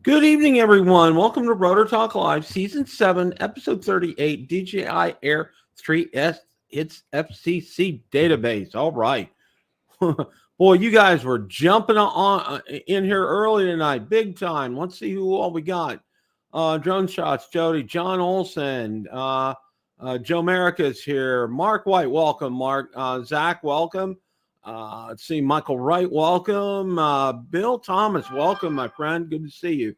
Good evening, everyone. Welcome to Rotor Talk Live, Season 7, Episode 38, DJI Air 3S Hits FCC Database. All right. Boy, you guys were jumping on in here early tonight, big time. Let's see who all we got. Drone Shots, Jody, John Olson, Joe Merrick's here. Mark White, welcome. Mark, Zach, welcome. Let's see, Michael Wright, welcome. Bill Thomas, welcome, my friend. Good to see you.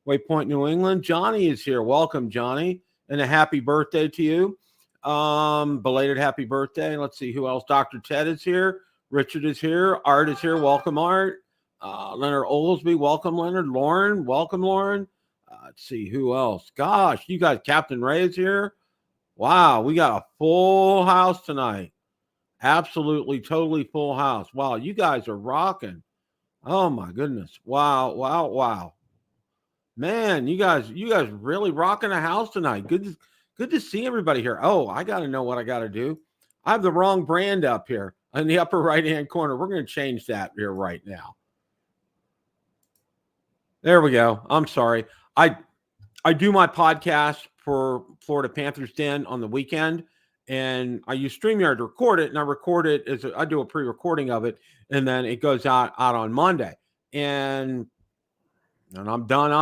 Waypoint, New England. Johnny is here. Welcome, Johnny. And a happy birthday to you. Belated happy birthday. Let's see who else. Dr. Ted is here. Richard is here. Art is here. Welcome, Art. Leonard Oglesby, welcome, Leonard. Lauren, welcome, Lauren. Let's see who else. Gosh, you guys, Captain Ray is here. Wow, we got a full house tonight. Absolutely, totally full house. Wow, you guys are rocking. Oh my goodness. Wow, wow, wow. Man, you guys really rocking a house tonight. Good to see everybody here. Oh, I got to know what I got to do. I have the wrong brand up here in the upper right-hand corner. We're going to change that here right now. There we go. I'm sorry. I do my podcast for Florida Panthers Den on the weekend, and I use StreamYard to record it, and I record it as I do a pre-recording of it, and then it goes out on Monday. And I'm done.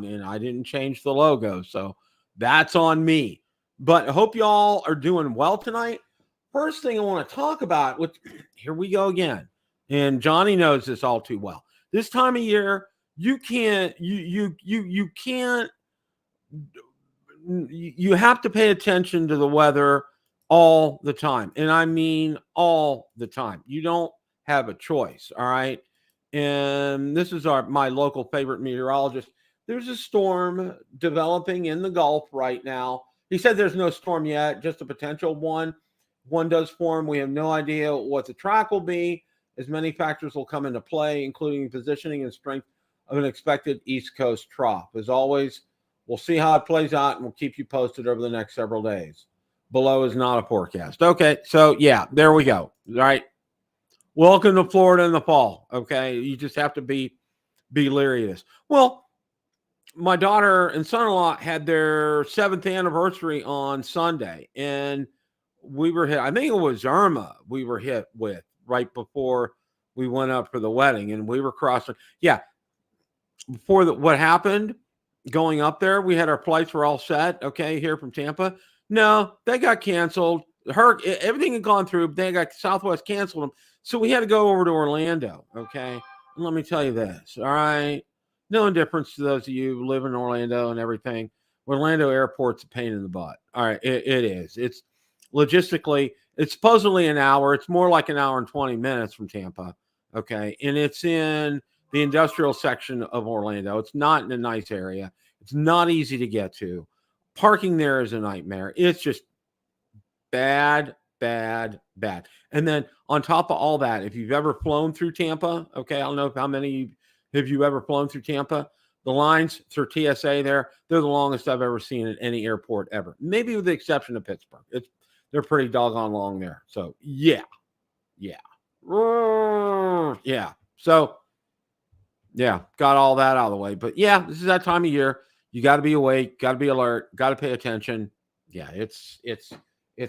And I didn't change the logo, so that's on me. But I hope y'all are doing well tonight. First thing I want to talk about, which here we go again, and Johnny knows this all too well. This time of year, you have to pay attention to the weather all the time. And I mean all the time. You don't have a choice, all right? And this is my local favorite meteorologist. There's a storm developing in the Gulf right now. He said there's no storm yet, just a potential one. One does form. We have no idea what the track will be, as many factors will come into play, including positioning and strength of an expected East Coast trough. As always, we'll see how it plays out, and we'll keep you posted over the next several days. Below is not a forecast. Okay, so yeah, there we go. All right. Welcome to Florida in the fall. Okay, you just have to be leery of this. Well, my daughter and son-in-law had their 7th anniversary on Sunday, and we were hit. I think it was Irma we were hit with right before we went up for the wedding, and we were crossing. Yeah, before what happened going up there, we had our flights were all set. Okay, here from Tampa. No, they got canceled. Everything had gone through. They got Southwest canceled them. So we had to go over to Orlando, okay? And let me tell you this, all right? No indifference to those of you who live in Orlando and everything. Orlando Airport's a pain in the butt. All right, it is. It's logistically, it's supposedly an hour. It's more like an hour and 20 minutes from Tampa, okay? And it's in the industrial section of Orlando. It's not in a nice area. It's not easy to get to. Parking there is a nightmare. It's just bad. And then on top of all that, if you've ever flown through Tampa, okay, I don't know how many have you ever flown through Tampa. The lines through TSA they're the longest I've ever seen at any airport ever. Maybe with the exception of Pittsburgh. They're pretty doggone long there. So yeah. So yeah, got all that out of the way. But yeah, this is that time of year. You got to be awake, got to be alert, got to pay attention. Yeah, it's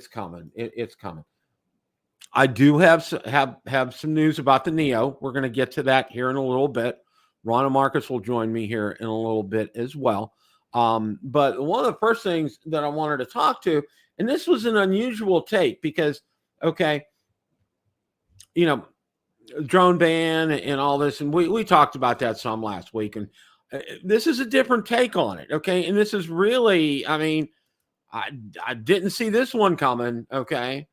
coming. It's coming. I do have some news about the Neo. We're going to get to that here in a little bit. Ron and Marcus will join me here in a little bit as well. But one of the first things that I wanted to talk to, and this was an unusual take because, okay, you know, drone ban and all this, and we talked about that some last week, and this is a different take on it, okay? And this is really, I mean, I didn't see this one coming, okay?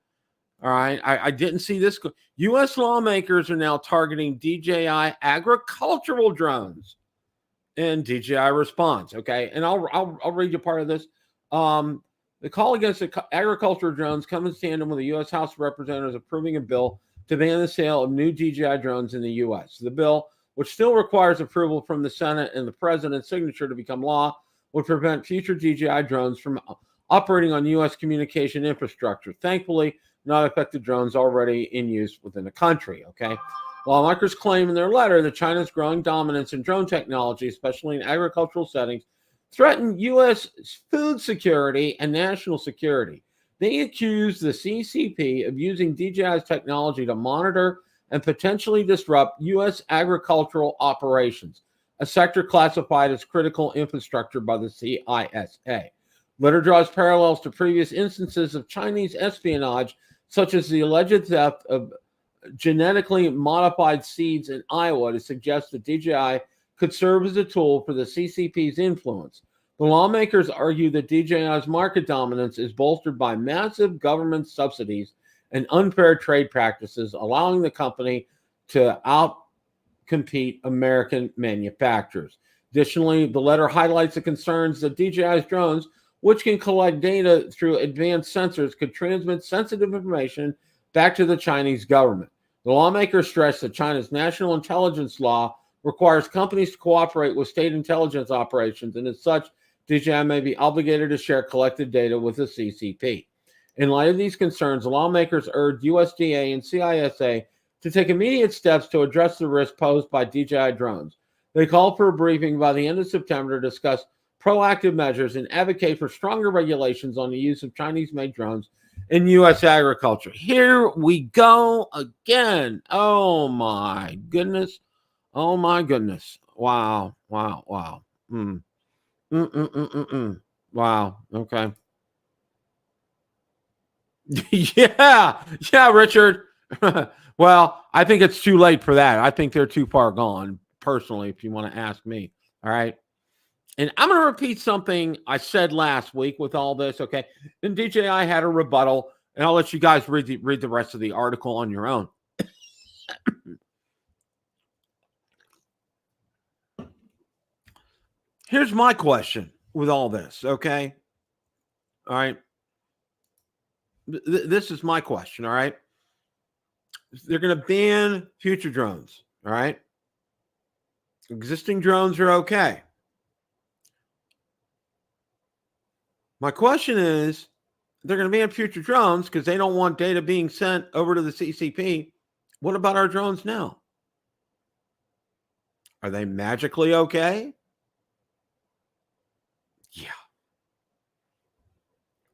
All right, I didn't see this. U.S. lawmakers are now targeting DJI agricultural drones and DJI response, okay? And I'll read you part of this. The call against the agricultural drones comes in tandem with the U.S. House of Representatives approving a bill to ban the sale of new DJI drones in the U.S. The bill, which still requires approval from the Senate and the president's signature to become law, would prevent future DJI drones from operating on U.S. communication infrastructure. Thankfully, not affect the drones already in use within the country, okay? Lawmakers claim in their letter that China's growing dominance in drone technology, especially in agricultural settings, threaten U.S. food security and national security. They accuse the CCP of using DJI's technology to monitor and potentially disrupt U.S. agricultural operations, a sector classified as critical infrastructure by the CISA. Letter draws parallels to previous instances of Chinese espionage, such as the alleged theft of genetically modified seeds in Iowa, to suggest that DJI could serve as a tool for the CCP's influence. The lawmakers argue that DJI's market dominance is bolstered by massive government subsidies and unfair trade practices, allowing the company to outcompete American manufacturers. Additionally, the letter highlights the concerns that DJI's drones, which can collect data through advanced sensors, could transmit sensitive information back to the Chinese government. The lawmakers stress that China's national intelligence law requires companies to cooperate with state intelligence operations, and as such, DJI may be obligated to share collected data with the CCP. In light of these concerns, the lawmakers urged USDA and CISA to take immediate steps to address the risk posed by DJI drones. They called for a briefing by the end of September to discuss proactive measures and advocate for stronger regulations on the use of Chinese-made drones in U.S. agriculture. Here we go again. Oh, my goodness. Oh, my goodness. Wow. Wow. Wow. Wow. Okay. Yeah, Richard. Well, I think it's too late for that. I think they're too far gone, personally, if you want to ask me. All right. And I'm going to repeat something I said last week with all this, okay? And DJI had a rebuttal, and I'll let you guys read the rest of the article on your own. Here's my question with all this, okay? All right. This is my question, all right? They're going to ban future drones, all right? Existing drones are okay. My question is, they're going to ban future drones because they don't want data being sent over to the CCP. What about our drones now? Are they magically okay? Yeah.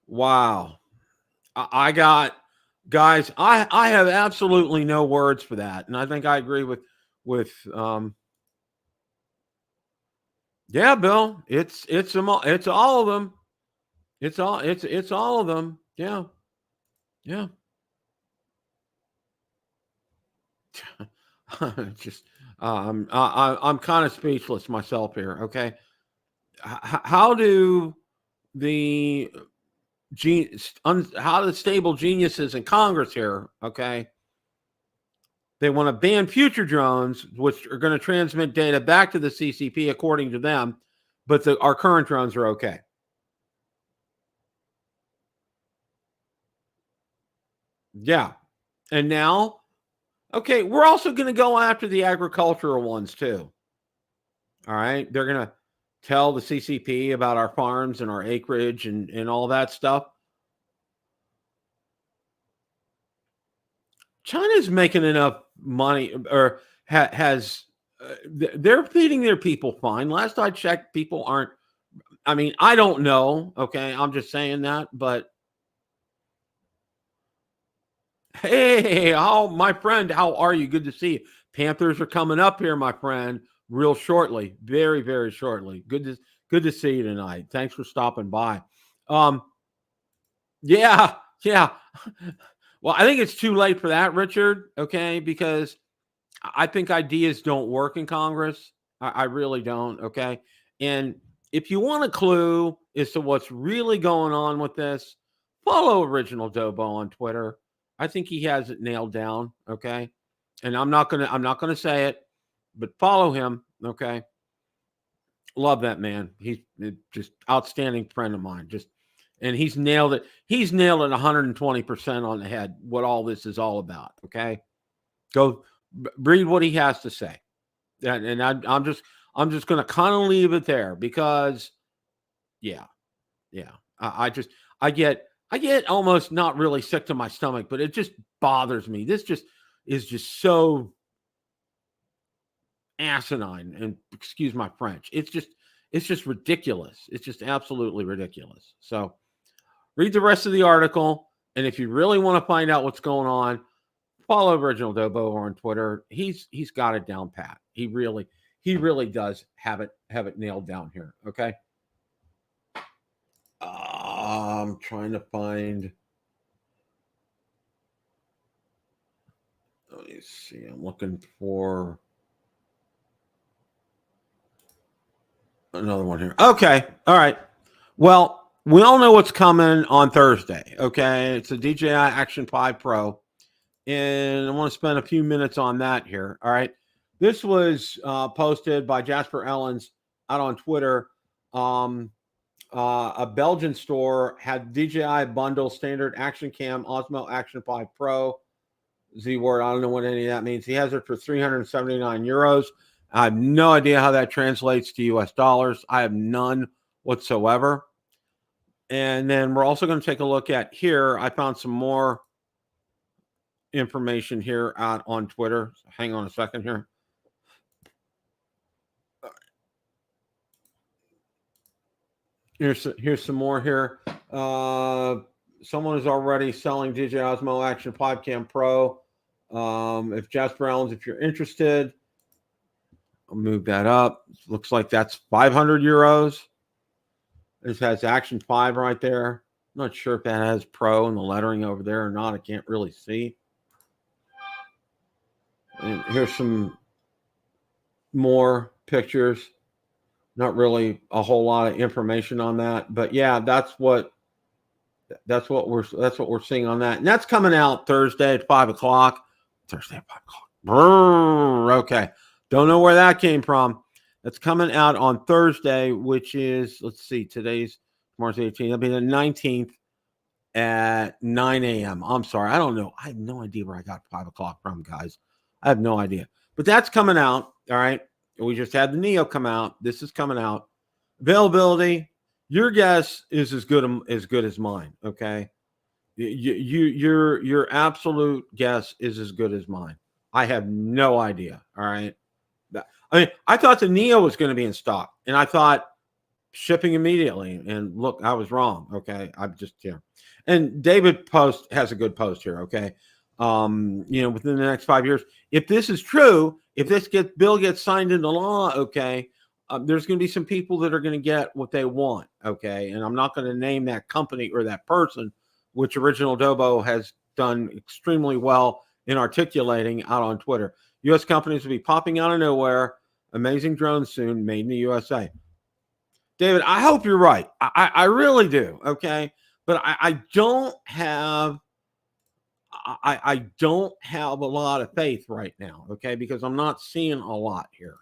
Wow. I got, guys, I have absolutely no words for that. And I think I agree with yeah, Bill, it's all of them. It's all of them. Yeah. Yeah. Just I'm kind of speechless myself here. Okay. How do the how the stable geniuses in Congress here, okay, they want to ban future drones, which are going to transmit data back to the CCP according to them, but our current drones are okay. Yeah. And now, okay, we're also going to go after the agricultural ones too. All right. They're going to tell the CCP about our farms and our acreage and all that stuff. China's making enough money, or has they're feeding their people fine. Last I checked, people aren't. I mean, I don't know. Okay, I'm just saying that. But hey, my friend, how are you? Good to see you. Panthers are coming up here, my friend, real shortly, very, very shortly. Good to see you tonight. Thanks for stopping by. Yeah. Well, I think it's too late for that, Richard. Okay, because I think ideas don't work in Congress. I really don't. Okay, and if you want a clue as to what's really going on with this, follow Original Dobo on Twitter. I think he has it nailed down. Okay, and I'm not gonna say it, but follow him. Okay, love that man. He's just outstanding friend of mine. And he's nailed it. He's nailed it 120% on the head. What all this is all about. Okay, go read what he has to say, and I'm just going to kind of leave it there because, yeah. I get almost not really sick to my stomach, but it just bothers me. This just is just so asinine, and excuse my French. It's just ridiculous. It's just absolutely ridiculous. So read the rest of the article, and if you really want to find out what's going on, follow Original Dobo on Twitter. He's got it down pat. He really does have it nailed down here. Okay. I'm trying to find. Let me see. I'm looking for another one here. Okay. All right. Well, we all know what's coming on Thursday. Okay. It's the DJI Action 5 Pro. And I want to spend a few minutes on that here. All right. This was posted by Jasper Ellens out on Twitter. A Belgian store had DJI bundle standard action cam Osmo Action 5 Pro. Z word. I don't know what any of that means. He has it for 379 euros. I have no idea how that translates to US dollars. I have none whatsoever. And then we're also going to take a look at here. I found some more information here out on Twitter. Hang on a second here. Here's some more here. Someone is already selling DJI Osmo Action 5 Cam Pro. If Jasper Ellens, if you're interested, I'll move that up. Looks like that's 500 euros. This has Action 5 right there. I'm not sure if that has Pro in the lettering over there or not. I can't really see. And here's some more pictures. Not really a whole lot of information on that, but yeah, that's what we're seeing on that, and that's coming out Thursday at 5 o'clock. Thursday at 5 o'clock. Brrr, okay, don't know where that came from. That's coming out on Thursday, which is, let's see, today's March 18th. That'll be the 19th at 9 a.m. I'm sorry, I don't know. I have no idea where I got 5 o'clock from, guys. I have no idea, but that's coming out. All right. We just had the Neo come out. This is coming out. Availability. Your guess is as good as mine. Okay. Your absolute guess is as good as mine. I have no idea. All right. I mean, I thought the Neo was going to be in stock, and I thought shipping immediately. And look, I was wrong. Okay. I'm just here. And David Post has a good post here. Okay. Within the next 5 years, if this is true, if this bill gets signed into law, okay, there's going to be some people that are going to get what they want, okay, and I'm not going to name that company or that person, which Original Dobo has done extremely well in articulating out on Twitter. U.S. companies will be popping out of nowhere. Amazing drones soon, made in the USA. David, I hope you're right. I really do, okay, but I don't have. I don't have a lot of faith right now, okay, because I'm not seeing a lot here.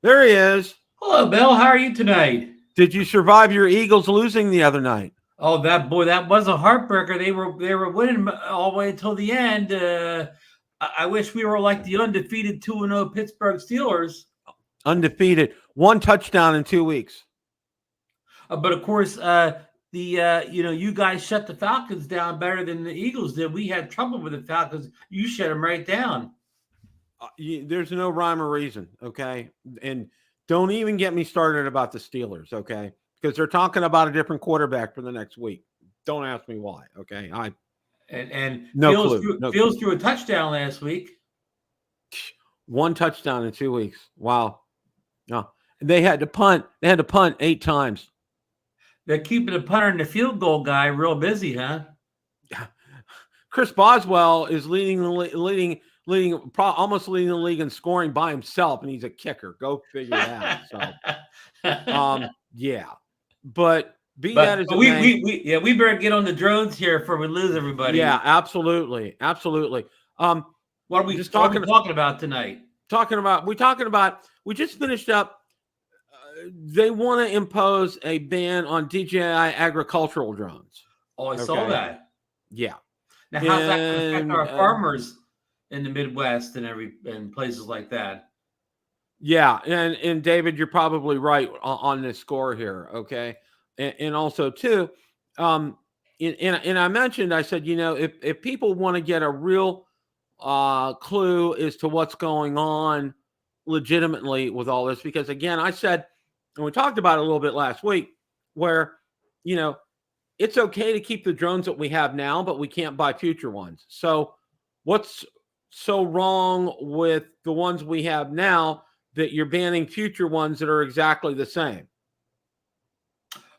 There he is. Hello, Bill. How are you tonight? Did you survive your Eagles losing the other night? Oh, that was a heartbreaker. They were winning all the way until the end. I wish we were like the undefeated 2-0 Pittsburgh Steelers. Undefeated, 1 touchdown in 2 weeks. But of course, you guys shut the Falcons down better than the Eagles did. We had trouble with the Falcons. You shut them right down. There's no rhyme or reason, okay? And don't even get me started about the Steelers, okay? Because they're talking about a different quarterback for the next week. Don't ask me why, okay? Fields threw a touchdown last week. 1 touchdown in 2 weeks. Wow. No, they had to punt. They had to punt 8 times. They're keeping the punter and the field goal guy real busy, huh? Chris Boswell is almost leading the league in scoring by himself, and he's a kicker. Go figure that out. So, yeah. But we better get on the drones here before we lose everybody. Yeah, absolutely. What are we talking about tonight? We just finished up. They want to impose a ban on DJI agricultural drones. Oh, I saw that. Yeah. Now, how's that going to affect our farmers in the Midwest and places like that? Yeah, and David, you're probably right on this score here. Okay, and also too, and I mentioned, I said, if people want to get a real clue as to what's going on legitimately with all this, because again, I said, and we talked about it a little bit last week, where, it's okay to keep the drones that we have now, but we can't buy future ones. So what's so wrong with the ones we have now that you're banning future ones that are exactly the same?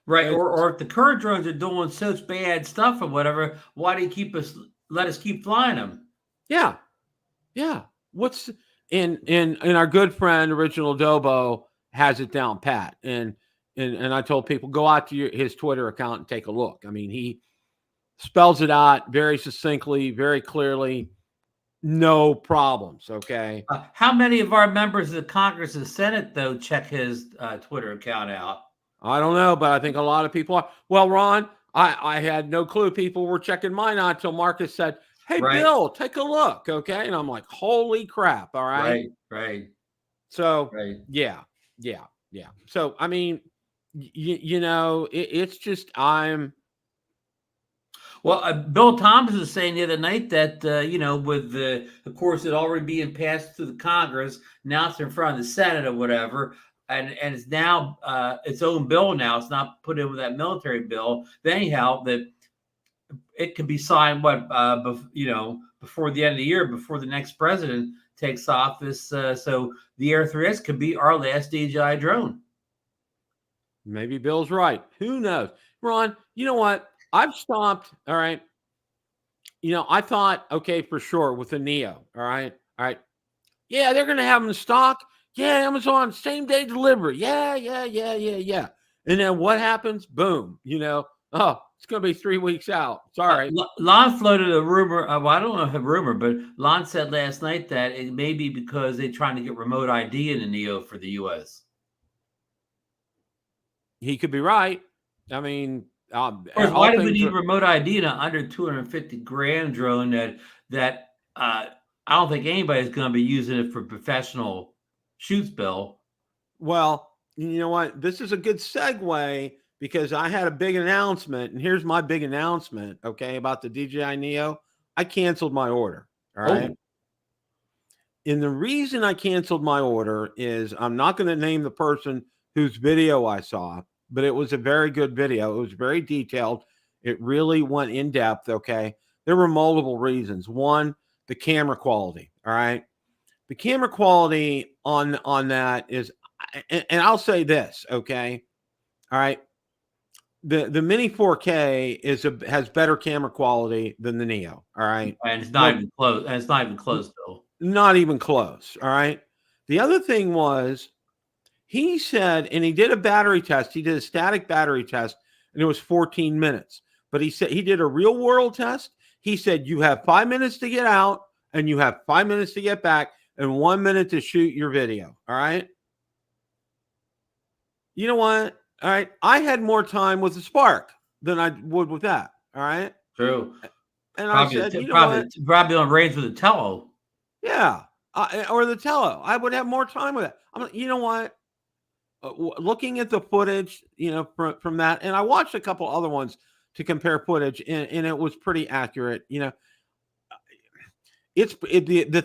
Right. Or if the current drones are doing such bad stuff or whatever, why do you let us keep flying them? Yeah. Yeah. And our good friend Original Dobo has it down pat. And I told people, go out to his Twitter account and take a look. I mean, he spells it out very succinctly, very clearly, no problems. Okay. How many of our members of the Congress and Senate, though, check his Twitter account out? I don't know, but I think a lot of people are. Well, Ron, I had no clue people were checking mine out until Marcus said, hey, right. Bill, take a look. Okay. And I'm like, holy crap. All right. Right. So, yeah. So, I mean, it's just, well, Bill Thomas is saying the other night that, with of course, it already being passed through the Congress, now it's in front of the Senate or whatever, and it's now its own bill now. It's not put in with that military bill. But anyhow, that it could be signed, before the end of the year, before the next president takes office. So the Air 3S could be our last DJI drone. Maybe Bill's right. Who knows? Ron, you know what? I've stopped. All right. I thought, okay, for sure with the Neo. All right. Yeah, they're going to have them in stock. Yeah, Amazon, same day delivery. Yeah. And then what happens? Boom. It's going to be 3 weeks out. Sorry. Lon floated a rumor. I don't know if a rumor, but Lon said last night that it may be because they're trying to get remote ID in the Neo for the U.S. He could be right. I mean, why do we need remote ID in an under $250,000 drone that I don't think anybody's going to be using it for professional shoots, Bill? Well, you know what? This is a good segue because I had a big announcement, and here's my big announcement, okay, about the DJI Neo. I canceled my order, all right? And the reason I canceled my order is I'm not going to name the person whose video I saw, but it was a very good video. It was very detailed. It really went in depth, okay? There were multiple reasons. One, the camera quality, all right? The camera quality on that is, and I'll say this, okay? All right? The Mini 4K has better camera quality than the Neo, all right? And it's not even close. And it's not even close, Bill. Not even close, all right? The other thing was, he said, and he did a battery test. He did a static battery test, and it was 14 minutes. But he said he did a real world test. He said you have 5 minutes to get out, and you have 5 minutes to get back, and 1 minute to shoot your video. All right. You know what? All right. I had more time with the Spark than I would with that. All right. True. And probably I said, probably on range with the Tello. Yeah. Or the Tello. I would have more time with it. You know what? Looking at the footage, from that, and I watched a couple other ones to compare footage, and it was pretty accurate. The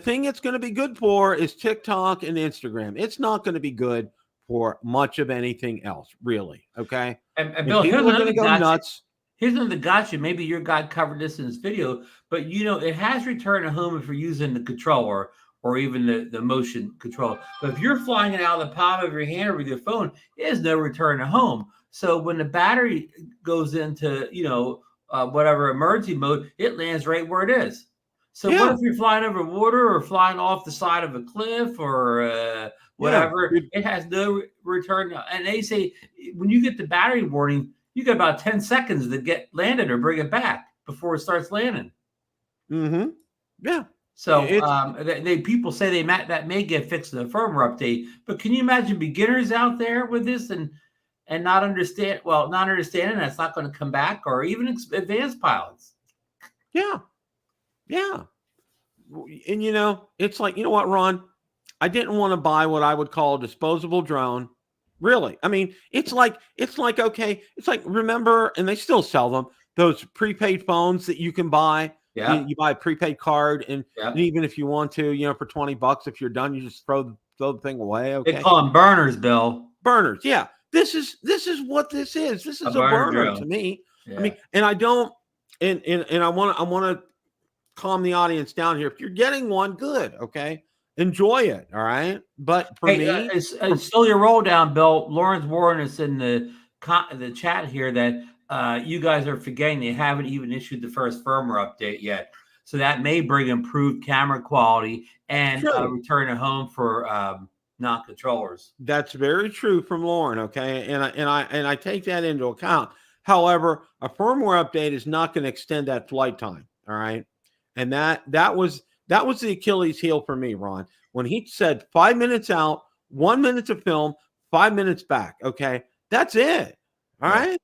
thing it's going to be good for is TikTok and Instagram. It's not going to be good for much of anything else, really. Okay. And Bill, here's another nuts. Here's another gotcha. Maybe your guy covered this in his video, but it has return to home if you're using the controller or even the motion control. But if you're flying it out of the palm of your hand or with your phone, there's no return to home. So when the battery goes into, whatever emergency mode, it lands right where it is. So what if you're flying over water or flying off the side of a cliff or whatever? It has no return. And they say when you get the battery warning, you got about 10 seconds to get landed or bring it back before it starts landing. Mm-hmm. Yeah. So people say that may get fixed in the firmware update, but can you imagine beginners out there with this and not understanding that's not going to come back, or even advanced pilots? Yeah. And it's like, you know what, Ron? I didn't want to buy what I would call a disposable drone. Really. I mean, it's like, okay, it's like, remember, and they still sell them, those prepaid phones that you can buy. Yeah. You buy a prepaid card, and even if you want to, for $20, if you're done, you just throw throw the thing away. Okay. They call them burners, Bill. Burners. Yeah. This is what this is. This is a burner to me. Yeah. I mean, and I don't, and I want to calm the audience down here. If you're getting one, good. Okay. Enjoy it. All right. But for me, it's still your roll down, Bill. Lawrence Warren is in the chat here that you guys are forgetting they haven't even issued the first firmware update yet. So that may bring improved camera quality and return to home for non-controllers. That's very true from Lauren. Okay, and I take that into account. However, a firmware update is not going to extend that flight time. All right, and that was the Achilles heel for me, Ron, when he said 5 minutes out, 1 minute to film, 5 minutes back. Okay, that's it. All right.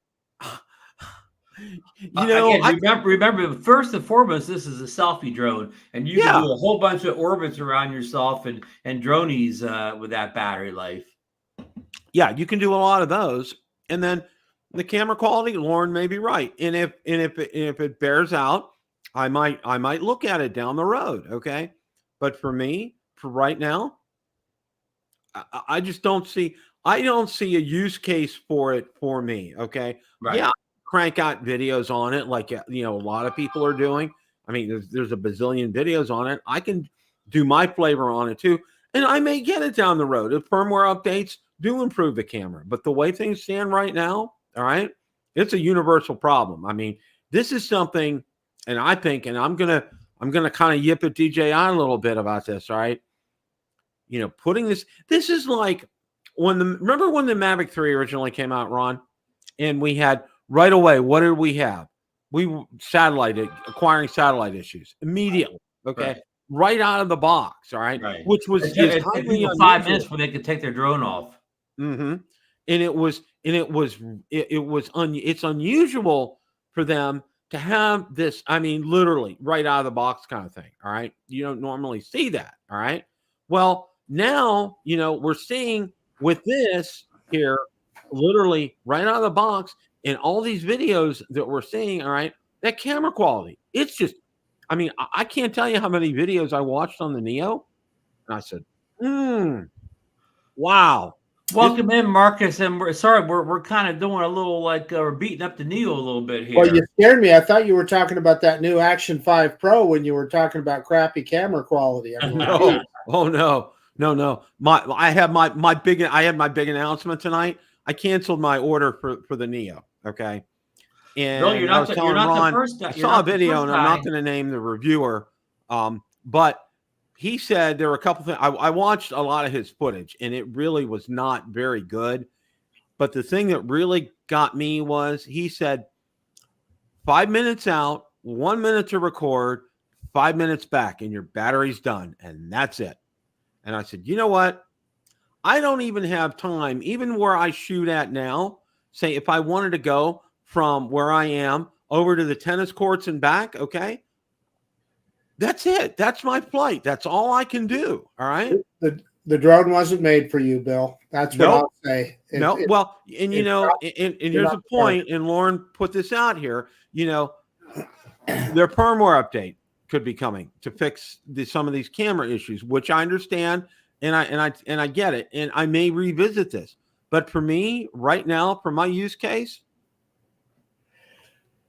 You know, remember, first and foremost, this is a selfie drone, and you can do a whole bunch of orbits around yourself and dronies with that battery life. Yeah, you can do a lot of those, and then the camera quality, Lauren may be right, and if it bears out, I might look at it down the road. Okay, but for me, for right now, I just don't see. I don't see a use case for it for me. Okay, right. Yeah. Crank out videos on it like a lot of people are doing. I mean, there's a bazillion videos on it. I can do my flavor on it too, and I may get it down the road if firmware updates do improve the camera. But the way things stand right now, all right, it's a universal problem. I mean, this is something, and I think, and I'm gonna kind of yip at DJI a little bit about this. All right, putting this is like remember when the Mavic 3 originally came out, Ron, and we had. Right away, what did we have? Acquiring satellite issues immediately. Okay, right out of the box. All right, which was it took 5 minutes before they could take their drone off. Mm-hmm. It's unusual for them to have this. I mean, literally right out of the box kind of thing. All right, you don't normally see that. All right, well now we're seeing with this here, literally right out of the box. In all these videos that we're seeing, all right, that camera quality, it's just, I mean, I can't tell you how many videos I watched on the Neo. And I said, wow. Welcome in, Marcus. And we're kind of doing a little we're beating up the Neo a little bit here. Well, you scared me. I thought you were talking about that new Action 5 Pro when you were talking about crappy camera quality. I mean, no. Oh, no. I had my big announcement tonight. I canceled my order for the Neo. Okay. And no, you're not the first guy. I saw a video, and I'm not going to name the reviewer. But he said there were a couple things. I watched a lot of his footage, and it really was not very good. But the thing that really got me was he said 5 minutes out, 1 minute to record, 5 minutes back, and your battery's done. And that's it. And I said, you know what? I don't even have time, even where I shoot at now. Say if I wanted to go from where I am over to the tennis courts and back, okay, that's it. That's my flight. That's all I can do. All right. The drone wasn't made for you, Bill. That's what I'll say. Well, and here's a point, and Lauren put this out here. Their firmware update could be coming to fix some of these camera issues, which I understand, and I get it, and I may revisit this. But for me, right now, for my use case,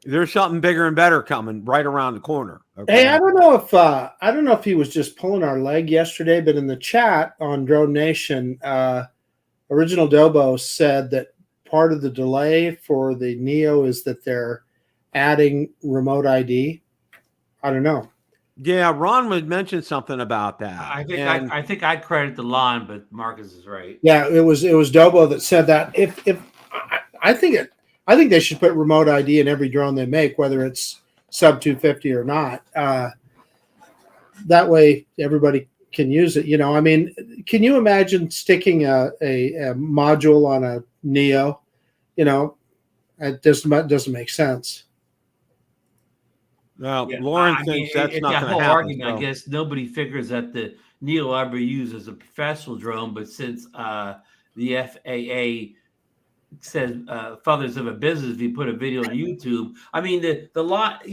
there's something bigger and better coming right around the corner. Okay? Hey, I don't know if he was just pulling our leg yesterday, but in the chat on Drone Nation, Original Dobo said that part of the delay for the Neo is that they're adding remote ID. I don't know. Yeah, Ron would mention something about that. I think I credit the line, but Marcus is right. Yeah, it was Dobo that said that. I think they should put remote ID in every drone they make, whether it's sub 250 or not. That way, everybody can use it. I mean, can you imagine sticking a module on a Neo? It doesn't make sense. Well, yeah, Lauren thinks that's not going to happen. Argument, so. I guess nobody figures that the Neo ever used as a professional drone, but since the FAA says fathers of a business, if you put a video on YouTube, I mean the lot,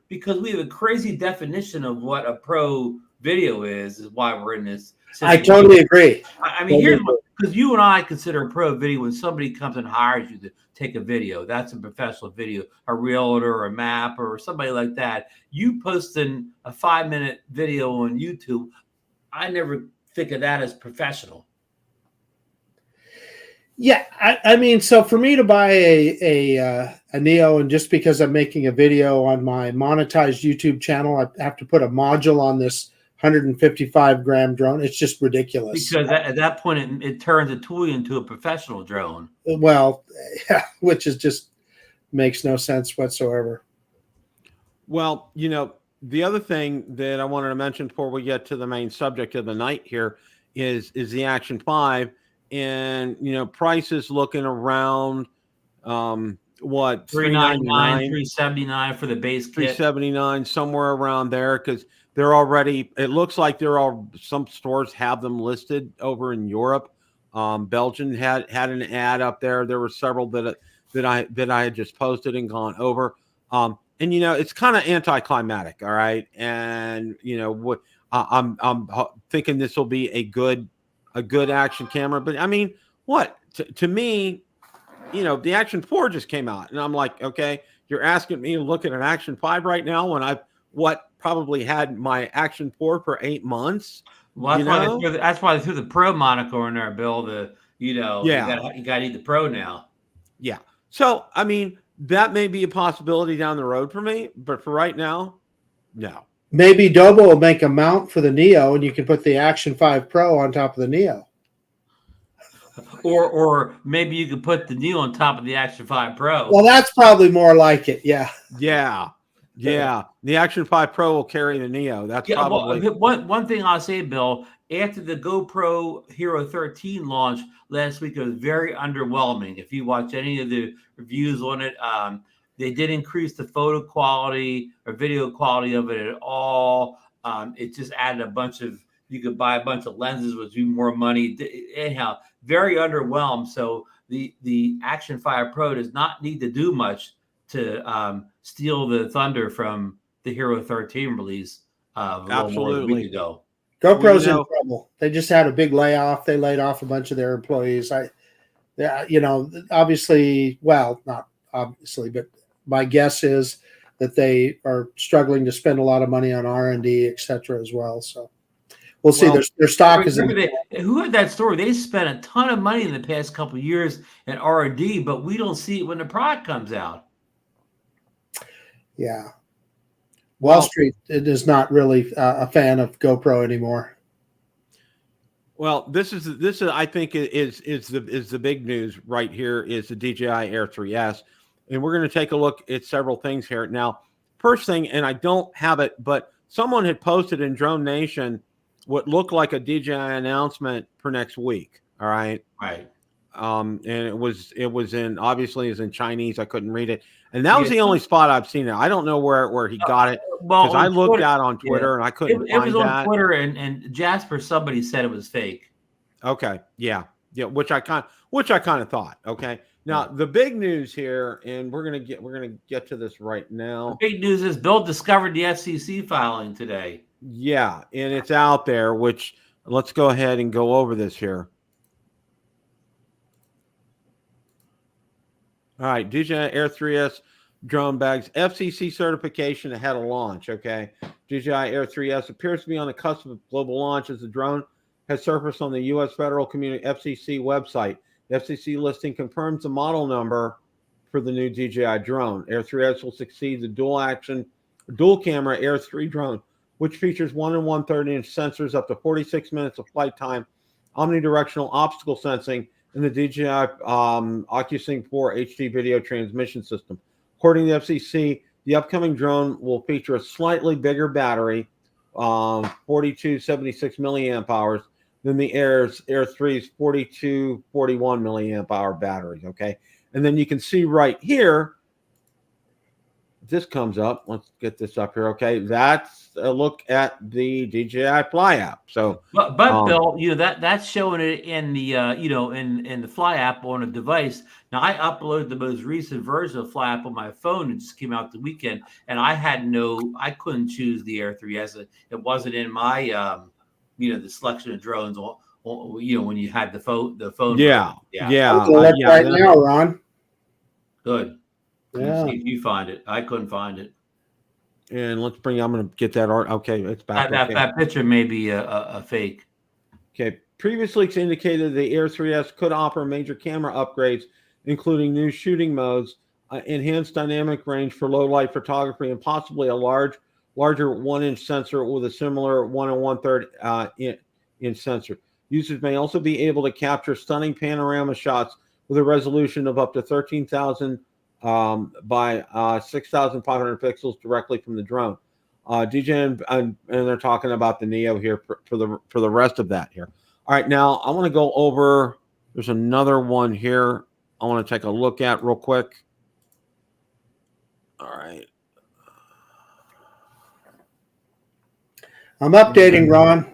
because we have a crazy definition of what a pro video is why we're in this situation. I totally agree. I mean, here's because you and I consider a pro video when somebody comes and hires you to take a video. That's a professional video, a realtor or a mapper or somebody like that. You posting a 5-minute video on YouTube, I never think of that as professional. Yeah, I mean, so for me to buy a Neo, and just because I'm making a video on my monetized YouTube channel, I have to put a module on this 155-gram drone. It's just ridiculous. Because at that point, it turns a toy into a professional drone. Well, yeah, which is just makes no sense whatsoever. Well, you know, the other thing that I wanted to mention before we get to the main subject of the night here is the Action 5, and you know, prices looking around what, $399, $379 for the base kit. $379, somewhere around there, because they're already, it looks like some stores have them listed over in Europe. Belgium had an ad up there. There were several that I had just posted and gone over. And you know, it's kind of anticlimactic, all right. And you know what, I'm thinking this will be a good action camera, but I mean, what to me, you know, the Action 4 just came out, and I'm like, okay, you're asking me to look at an Action 5 right now when I've probably had my Action 4 for 8 months. Well, that's why they threw the Pro moniker in there, Bill. You got to need the Pro now. Yeah. So I mean, that may be a possibility down the road for me, but for right now, no. Maybe Dobo will make a mount for the Neo, and you can put the Action 5 Pro on top of the Neo. Or maybe you could put the Neo on top of the Action 5 Pro. Well, that's probably more like it. Yeah. Yeah. The Action 5 Pro will carry the Neo. That's probably one thing I'll say, Bill. After the GoPro Hero 13 launch last week, it was very underwhelming. If you watch any of the reviews on it, they did increase the photo quality or video quality of it at all. It just added you could buy a bunch of lenses, which would be more money. Anyhow, very underwhelmed. So the Action 5 Pro does not need to do much to steal the thunder from the Hero 13 release a little more than a week ago. GoPro's in trouble. They just had a big layoff. They laid off a bunch of their employees. Obviously, well, not obviously, but my guess is that they are struggling to spend a lot of money on R&D, et cetera, as well. So we'll see. Their stock is. Who had that story? They spent a ton of money in the past couple of years in R&D, but we don't see it when the product comes out. Yeah. Wall Street is not really a fan of GoPro anymore. Well, this is I think is the big news right here is the DJI Air 3S, and we're going to take a look at several things here. Now, first thing, and I don't have it, but someone had posted in Drone Nation what looked like a DJI announcement for next week. All right. Right. And it was obviously is in Chinese. I couldn't read it. And that was the only spot I've seen it. I don't know where he got it, because I looked out on Twitter and I couldn't find that. It was on Twitter, and Jasper, somebody said it was fake. Okay. Yeah. Which I kind of thought. Okay. Now the big news here, and we're gonna get to this right now. The big news is Bill discovered the FCC filing today. Yeah, and it's out there. Which let's go ahead and go over this here. All right, DJI Air 3S drone bags, FCC certification ahead of launch, okay? DJI Air 3S appears to be on the cusp of global launch as the drone has surfaced on the U.S. Federal Community FCC website. The FCC listing confirms the model number for the new DJI drone. Air 3S will succeed the dual camera Air 3 drone, which features 1 1/3-inch sensors, up to 46 minutes of flight time, omnidirectional obstacle sensing, and the DJI OcuSync 4 HD video transmission system. According to the FCC, the upcoming drone will feature a slightly bigger battery, 4276 milliamp hours, than the Air 3's 4241 milliamp hour batteries. Okay, and then you can see right here this comes up. Let's get this up here. Okay, that's a look at the DJI Fly app. So, but Bill, that's showing it in the in the Fly app on a device. Now, I uploaded the most recent version of Fly app on my phone. It just came out the weekend, and I couldn't choose the Air 3S. It wasn't in my the selection of drones. When you had the phone. Yeah. Right now, Ron. Good. Yeah. See if you find it. I couldn't find it. And I'm going to get that art. Okay, it's back. That picture may be a fake. Okay. Previously indicated the Air 3S could offer major camera upgrades, including new shooting modes, enhanced dynamic range for low light photography, and possibly a larger 1-inch sensor with a similar 1 1/3 inch sensor. Users may also be able to capture stunning panorama shots with a resolution of up to 13,000 by 6,500 pixels directly from the drone. DJI and they're talking about the Neo here for the rest of that here. All right, now I want to go over. There's another one here I want to take a look at real quick. All right. I'm updating, Ron.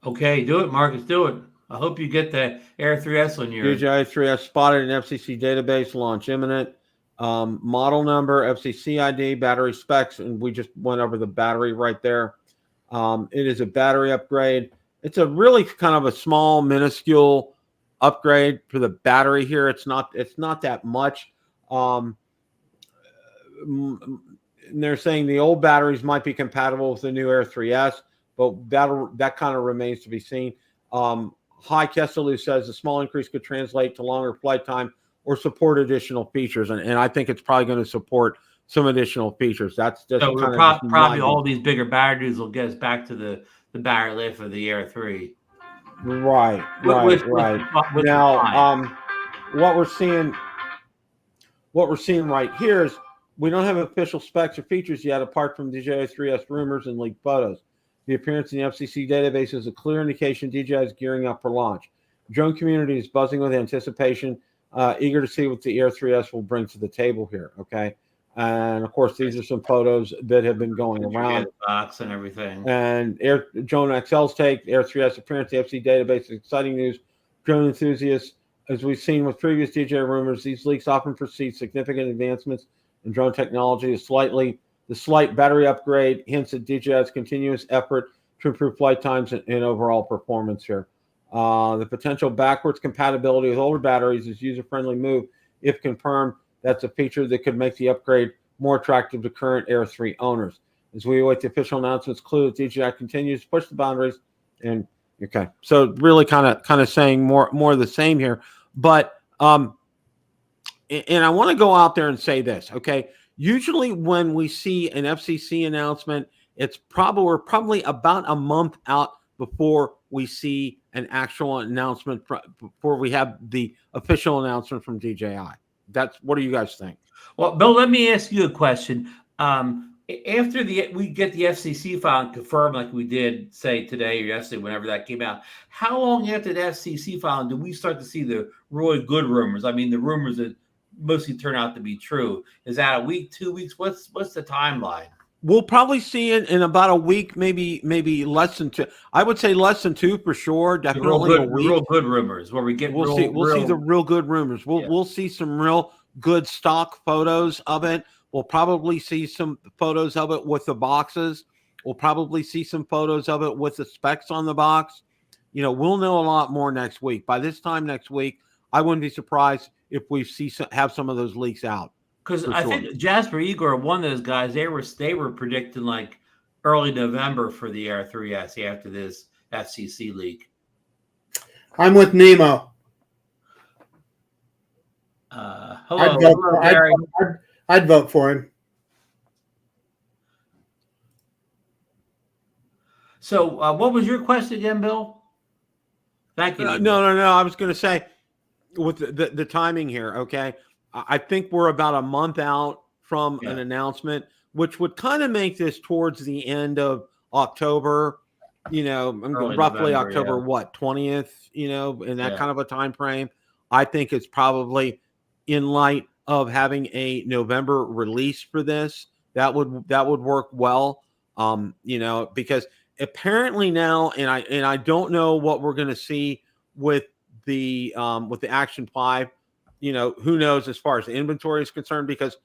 Okay, do it, Marcus. Do it. I hope you get the Air 3S on your DJI 3S spotted in FCC database, launch imminent. Model number, FCC ID, battery specs, and we just went over the battery right there. It is a battery upgrade. It's a really kind of a small, minuscule upgrade for the battery here. It's not that much. And they're saying the old batteries might be compatible with the new Air 3S, but that kind of remains to be seen. Hi Kesselou says a small increase could translate to longer flight time or support additional features, and I think it's probably going to support some additional features. That's just so probably all these bigger batteries will get us back to the battery life of the Air 3. Right. Now, what we're seeing right here is we don't have official specs or features yet, apart from DJI 3S rumors and leaked photos. The appearance in the FCC database is a clear indication DJI is gearing up for launch. Drone community is buzzing with anticipation, eager to see what the Air 3S will bring to the table here. Okay. And of course, these are some photos that have been going around. Box and everything. And Drone XL's take, Air 3S appearance, the FCC database is exciting news. Drone enthusiasts, as we've seen with previous DJI rumors, these leaks often precede significant advancements in drone technology. The slight battery upgrade hints at DJI's continuous effort to improve flight times and overall performance here. The potential backwards compatibility with older batteries is a user-friendly move. If confirmed, that's a feature that could make the upgrade more attractive to current Air 3 owners. As we await the official announcements, clue that DJI continues to push the boundaries. And okay, so really kind of saying more of the same here. But and I want to go out there and say this, okay? Usually when we see an FCC announcement, we're probably about a month out before we see an actual announcement, before we have the official announcement from DJI. What do you guys think? Well, Bill, let me ask you a question. After we get the FCC file and confirm, like we did say today or yesterday, whenever that came out, how long after the FCC file do we start to see the really good rumors? I mean, the rumors that mostly turn out to be true. Is that a week, 2 weeks? What's the timeline? We'll probably see it in about a week, maybe less than 2. I would say less than 2 for sure. Definitely a week. Real good rumors where we get. We'll see the real good rumors. We'll see some real good stock photos of it. We'll probably see some photos of it with the boxes. We'll probably see some photos of it with the specs on the box. We'll know a lot more next week. By this time next week, I wouldn't be surprised if we have some of those leaks out. Because I think Jasper Igor, one of those guys, they were predicting like early November for the Air 3S after this FCC leak. I'm with Nemo. Hello, I'd vote for him. So, what was your question again, Bill? Thank you. No. I was going to say, with the timing here, okay, I think we're about a month out from an announcement, which would kind of make this towards the end of October, roughly November, October, 20th, in that kind of a time frame. I think it's probably in light of having a November release for this. That would work well. Because apparently now, and I don't know what we're going to see with the Action 5. Who knows as far as the inventory is concerned, because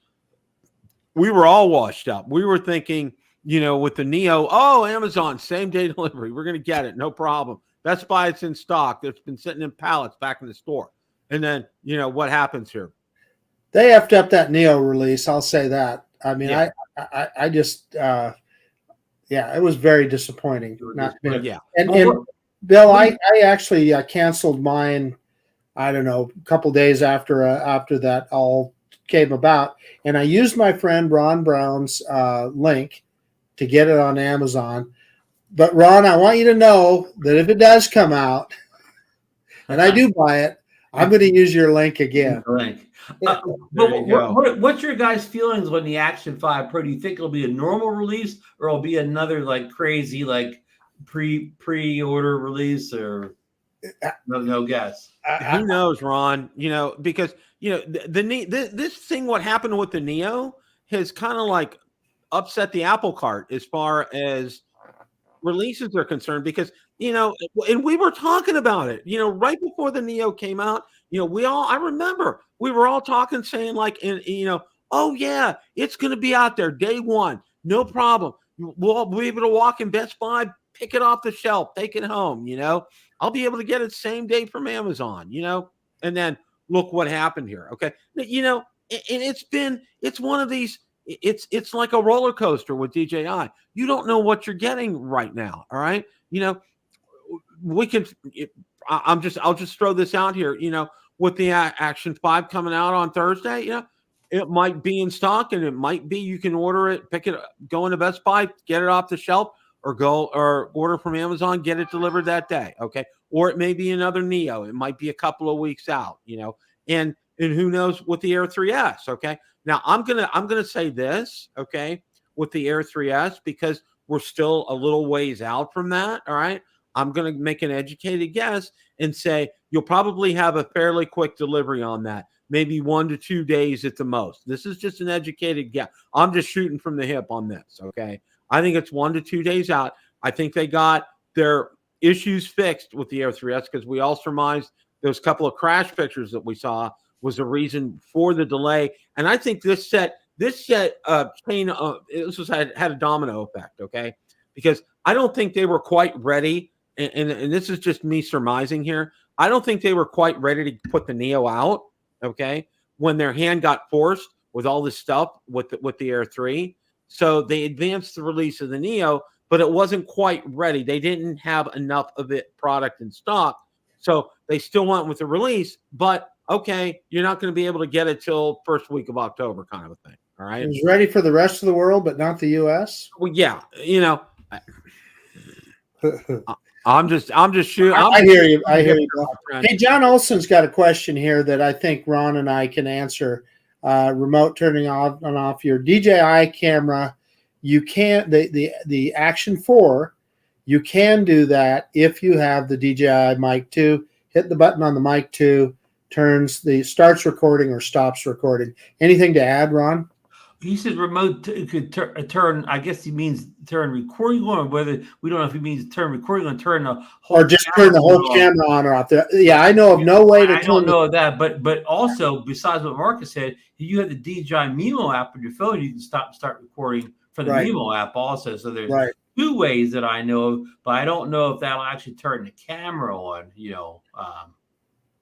we were all washed up. We were thinking, with the Neo, Amazon, same day delivery. We're going to get it. No problem. Best Buy, it's in stock. It's been sitting in pallets back in the store. And then, what happens here? They effed up that Neo release. I'll say that. I mean, Yeah. I just, it was very disappointing. Yeah. And Bill, I actually canceled mine, I don't know, a couple days after that all came about. And I used my friend Ron Brown's link to get it on Amazon. But Ron, I want you to know that if it does come out and I do buy it, I'm going to use your link again. What's your guys' feelings when the Action 5 Pro? Do you think it'll be a normal release, or it'll be another like crazy like pre-order release, or no guess? Who knows, Ron? Because this thing, what happened with the Neo has kind of like upset the apple cart as far as releases are concerned, because and we were talking about it right before the Neo came out. I remember we were all talking, saying like, oh yeah, it's going to be out there day one, no problem. We'll be able to walk in Best Buy, pick it off the shelf, take it home. I'll be able to get it same day from Amazon. And then look what happened here. Okay, and it's one of these. It's like a roller coaster with DJI. You don't know what you're getting right now. All right, we can. I'll just throw this out here. With the Action 5 coming out on Thursday, it might be in stock, and it might be you can order it, pick it, go into Best Buy, get it off the shelf, or order from Amazon, get it delivered that day. Okay, or it may be another Neo. It might be a couple of weeks out. And who knows with the Air 3S. Okay, now I'm gonna say this. Okay, with the Air 3S, because we're still a little ways out from that. All right. I'm going to make an educated guess and say you'll probably have a fairly quick delivery on that, maybe 1 to 2 days at the most. This is just an educated guess. I'm just shooting from the hip on this, okay? I think it's 1 to 2 days out. I think they got their issues fixed with the Air 3S, because we all surmised those couple of crash pictures that we saw was the reason for the delay. And I think this had a domino effect, okay? Because I don't think they were quite ready. And this is just me surmising here. I don't think they were quite ready to put the Neo out, okay, when their hand got forced with all this stuff with the Air 3. So they advanced the release of the Neo, but it wasn't quite ready. They didn't have enough of it product in stock. So they still went with the release, but okay, you're not going to be able to get it till first week of October, kind of a thing. All right. It was ready for the rest of the world, but not the US. Well, yeah, I'm just shooting. I hear you. Hey, John Olson's got a question here that I think Ron and I can answer. Remote turning on and off your DJI camera. You can't the Action 4. You can do that if you have the DJI Mic 2. Hit the button on the Mic 2, starts recording or stops recording. Anything to add, Ron? He said remote could turn. I guess he means turn recording on, or whether we don't know if he means turn recording on, turn the whole, or just turn the whole camera on or off. Yeah, I know of no way to. I don't know of that, but also besides what Marcus said, you have the DJI Mimo app on your phone. You can stop and start recording from the Mimo app also. So there's two ways that I know of, but I don't know if that'll actually turn the camera on.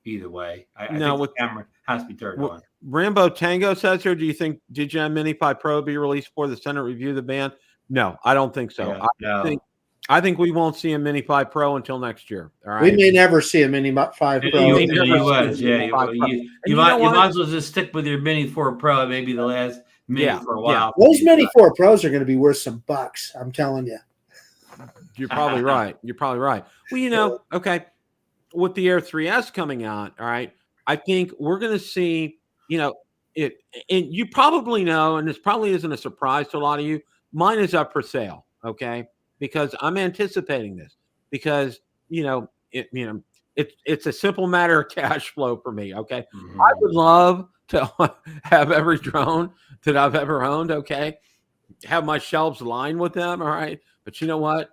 Either way, I think the camera has to be turned on. Rambo Tango says here, do you think DJI Mini 5 Pro be released for the Senate review of the ban? No, I don't think so. Yeah, I think we won't see a Mini 5 Pro until next year. All right. We may never see a Mini 5 Pro. In the US, you might as well just stick with your Mini 4 Pro. Maybe the last Mini for a while. Those Mini 4 Pros are going to be worth some bucks. I'm telling you. You're probably right. Well, okay. With the Air 3S coming out, all right, I think we're going to see, it, and you probably know, and this probably isn't a surprise to a lot of you, mine is up for sale, okay, because I'm anticipating this, because, it's a simple matter of cash flow for me. Okay. Mm-hmm. I would love to have every drone that I've ever owned. Okay. Have my shelves lined with them. All right. But you know what?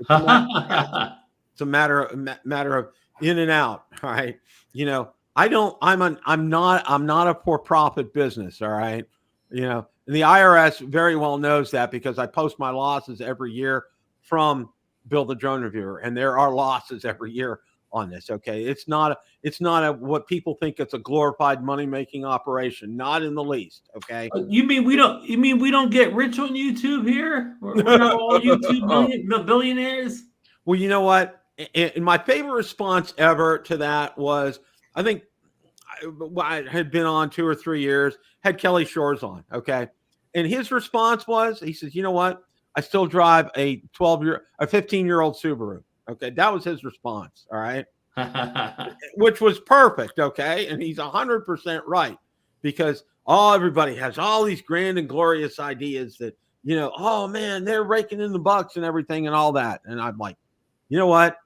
It's a matter of in and out. All right. You know, I'm not a for-profit business. All right. You know, and the IRS very well knows that because I post my losses every year from Bill the Drone Reviewer, and there are losses every year on this. Okay, it's not a what people think it's a glorified money-making operation. Not in the least. Okay. You mean we don't get rich on YouTube here? We're not all YouTube billionaires. Well, you know what? And my favorite response ever to that was, I think I had been on 2 or 3 years, had Kelly Shores on. Okay. And his response was, he says, you know what? I still drive a 15-year-old Subaru. Okay. That was his response. All right. Which was perfect. Okay. And he's 100% right, because everybody has all these grand and glorious ideas that, you know, oh man, they're raking in the bucks and everything and all that. And I'm like, you know what?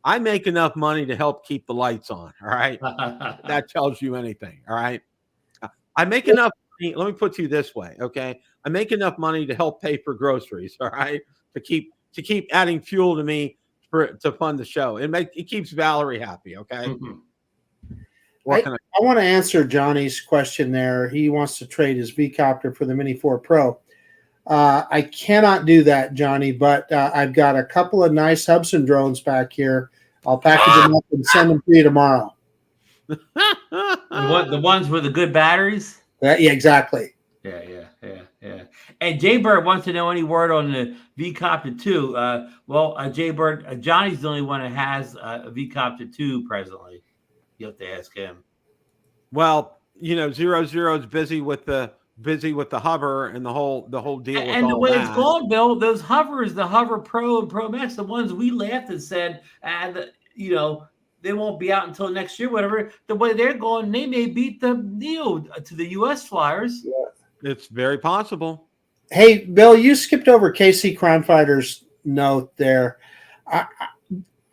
I make enough money to help keep the lights on. All right. That tells you anything. All right. I make enough money. Let me put you this way. Okay. I make enough money to help pay for groceries. All right. To keep adding fuel to me to fund the show. It keeps Valerie happy. Okay. Mm-hmm. I want to answer Johnny's question there. He wants to trade his V-Copter for the Mini 4 Pro. I cannot do that, Johnny, but I've got a couple of nice Hubsan drones back here. I'll package them up and send them to you tomorrow. The ones with the good batteries? Yeah, exactly. Yeah. And Jaybird wants to know any word on the V-Copter 2. Jaybird, Johnny's the only one that has a V-Copter 2 presently. You have to ask him. Well, you know, 00 is busy with the hover and the whole deal. And the way it's going, Bill, those hovers, the Hover Pro and Pro Max, the ones we laughed and said, you know, they won't be out until next year, whatever. The way they're going, they may beat the Neo to the U.S. flyers. Yeah. It's very possible. Hey, Bill, you skipped over KC Crime Fighter's note there.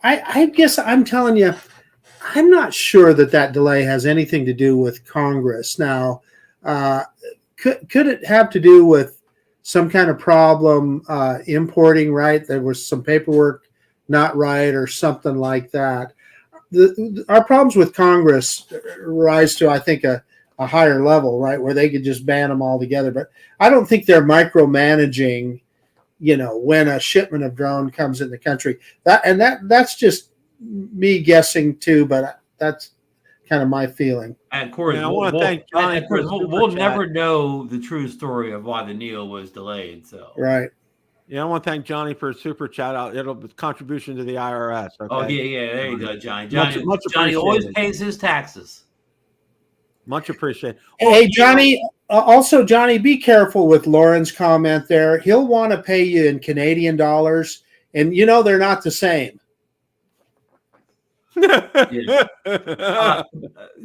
I guess I'm telling you, I'm not sure that delay has anything to do with Congress. Now, could it have to do with some kind of problem importing, right? There was some paperwork not right or something like that. Our problems with Congress rise to, I think, a higher level, right, where they could just ban them all together. But I don't think they're micromanaging, you know, when a shipment of drone comes in the country. That's just me guessing too, but that's kind of my feeling. And of course, I want to thank Johnny. We'll never know the true story of why the Neo was delayed. So right. Yeah, I want to thank Johnny for his super chat out. It'll be contribution to the IRS. Okay? Oh yeah. There you go, Johnny. Johnny always pays his taxes. Much appreciated. Hey, Johnny. Also, Johnny, be careful with Lauren's comment there. He'll want to pay you in Canadian dollars, and you know they're not the same. To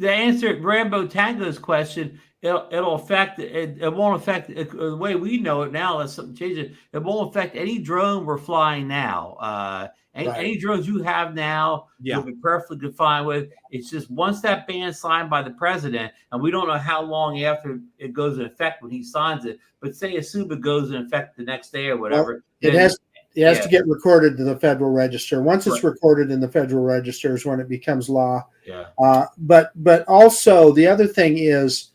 answer Rambo Tango's question, it'll affect it won't affect the way we know it now. Let's change it. It won't affect any drone we're flying now. Any drones you have now, you'll be perfectly fine with. It's just once that ban is signed by the president, and we don't know how long after it goes in effect when he signs it, but say assume it goes in effect the next day or whatever. Well, it has to get recorded to the Federal Register. Once it's recorded in the Federal Register is when it becomes law. Yeah. But also the other thing is,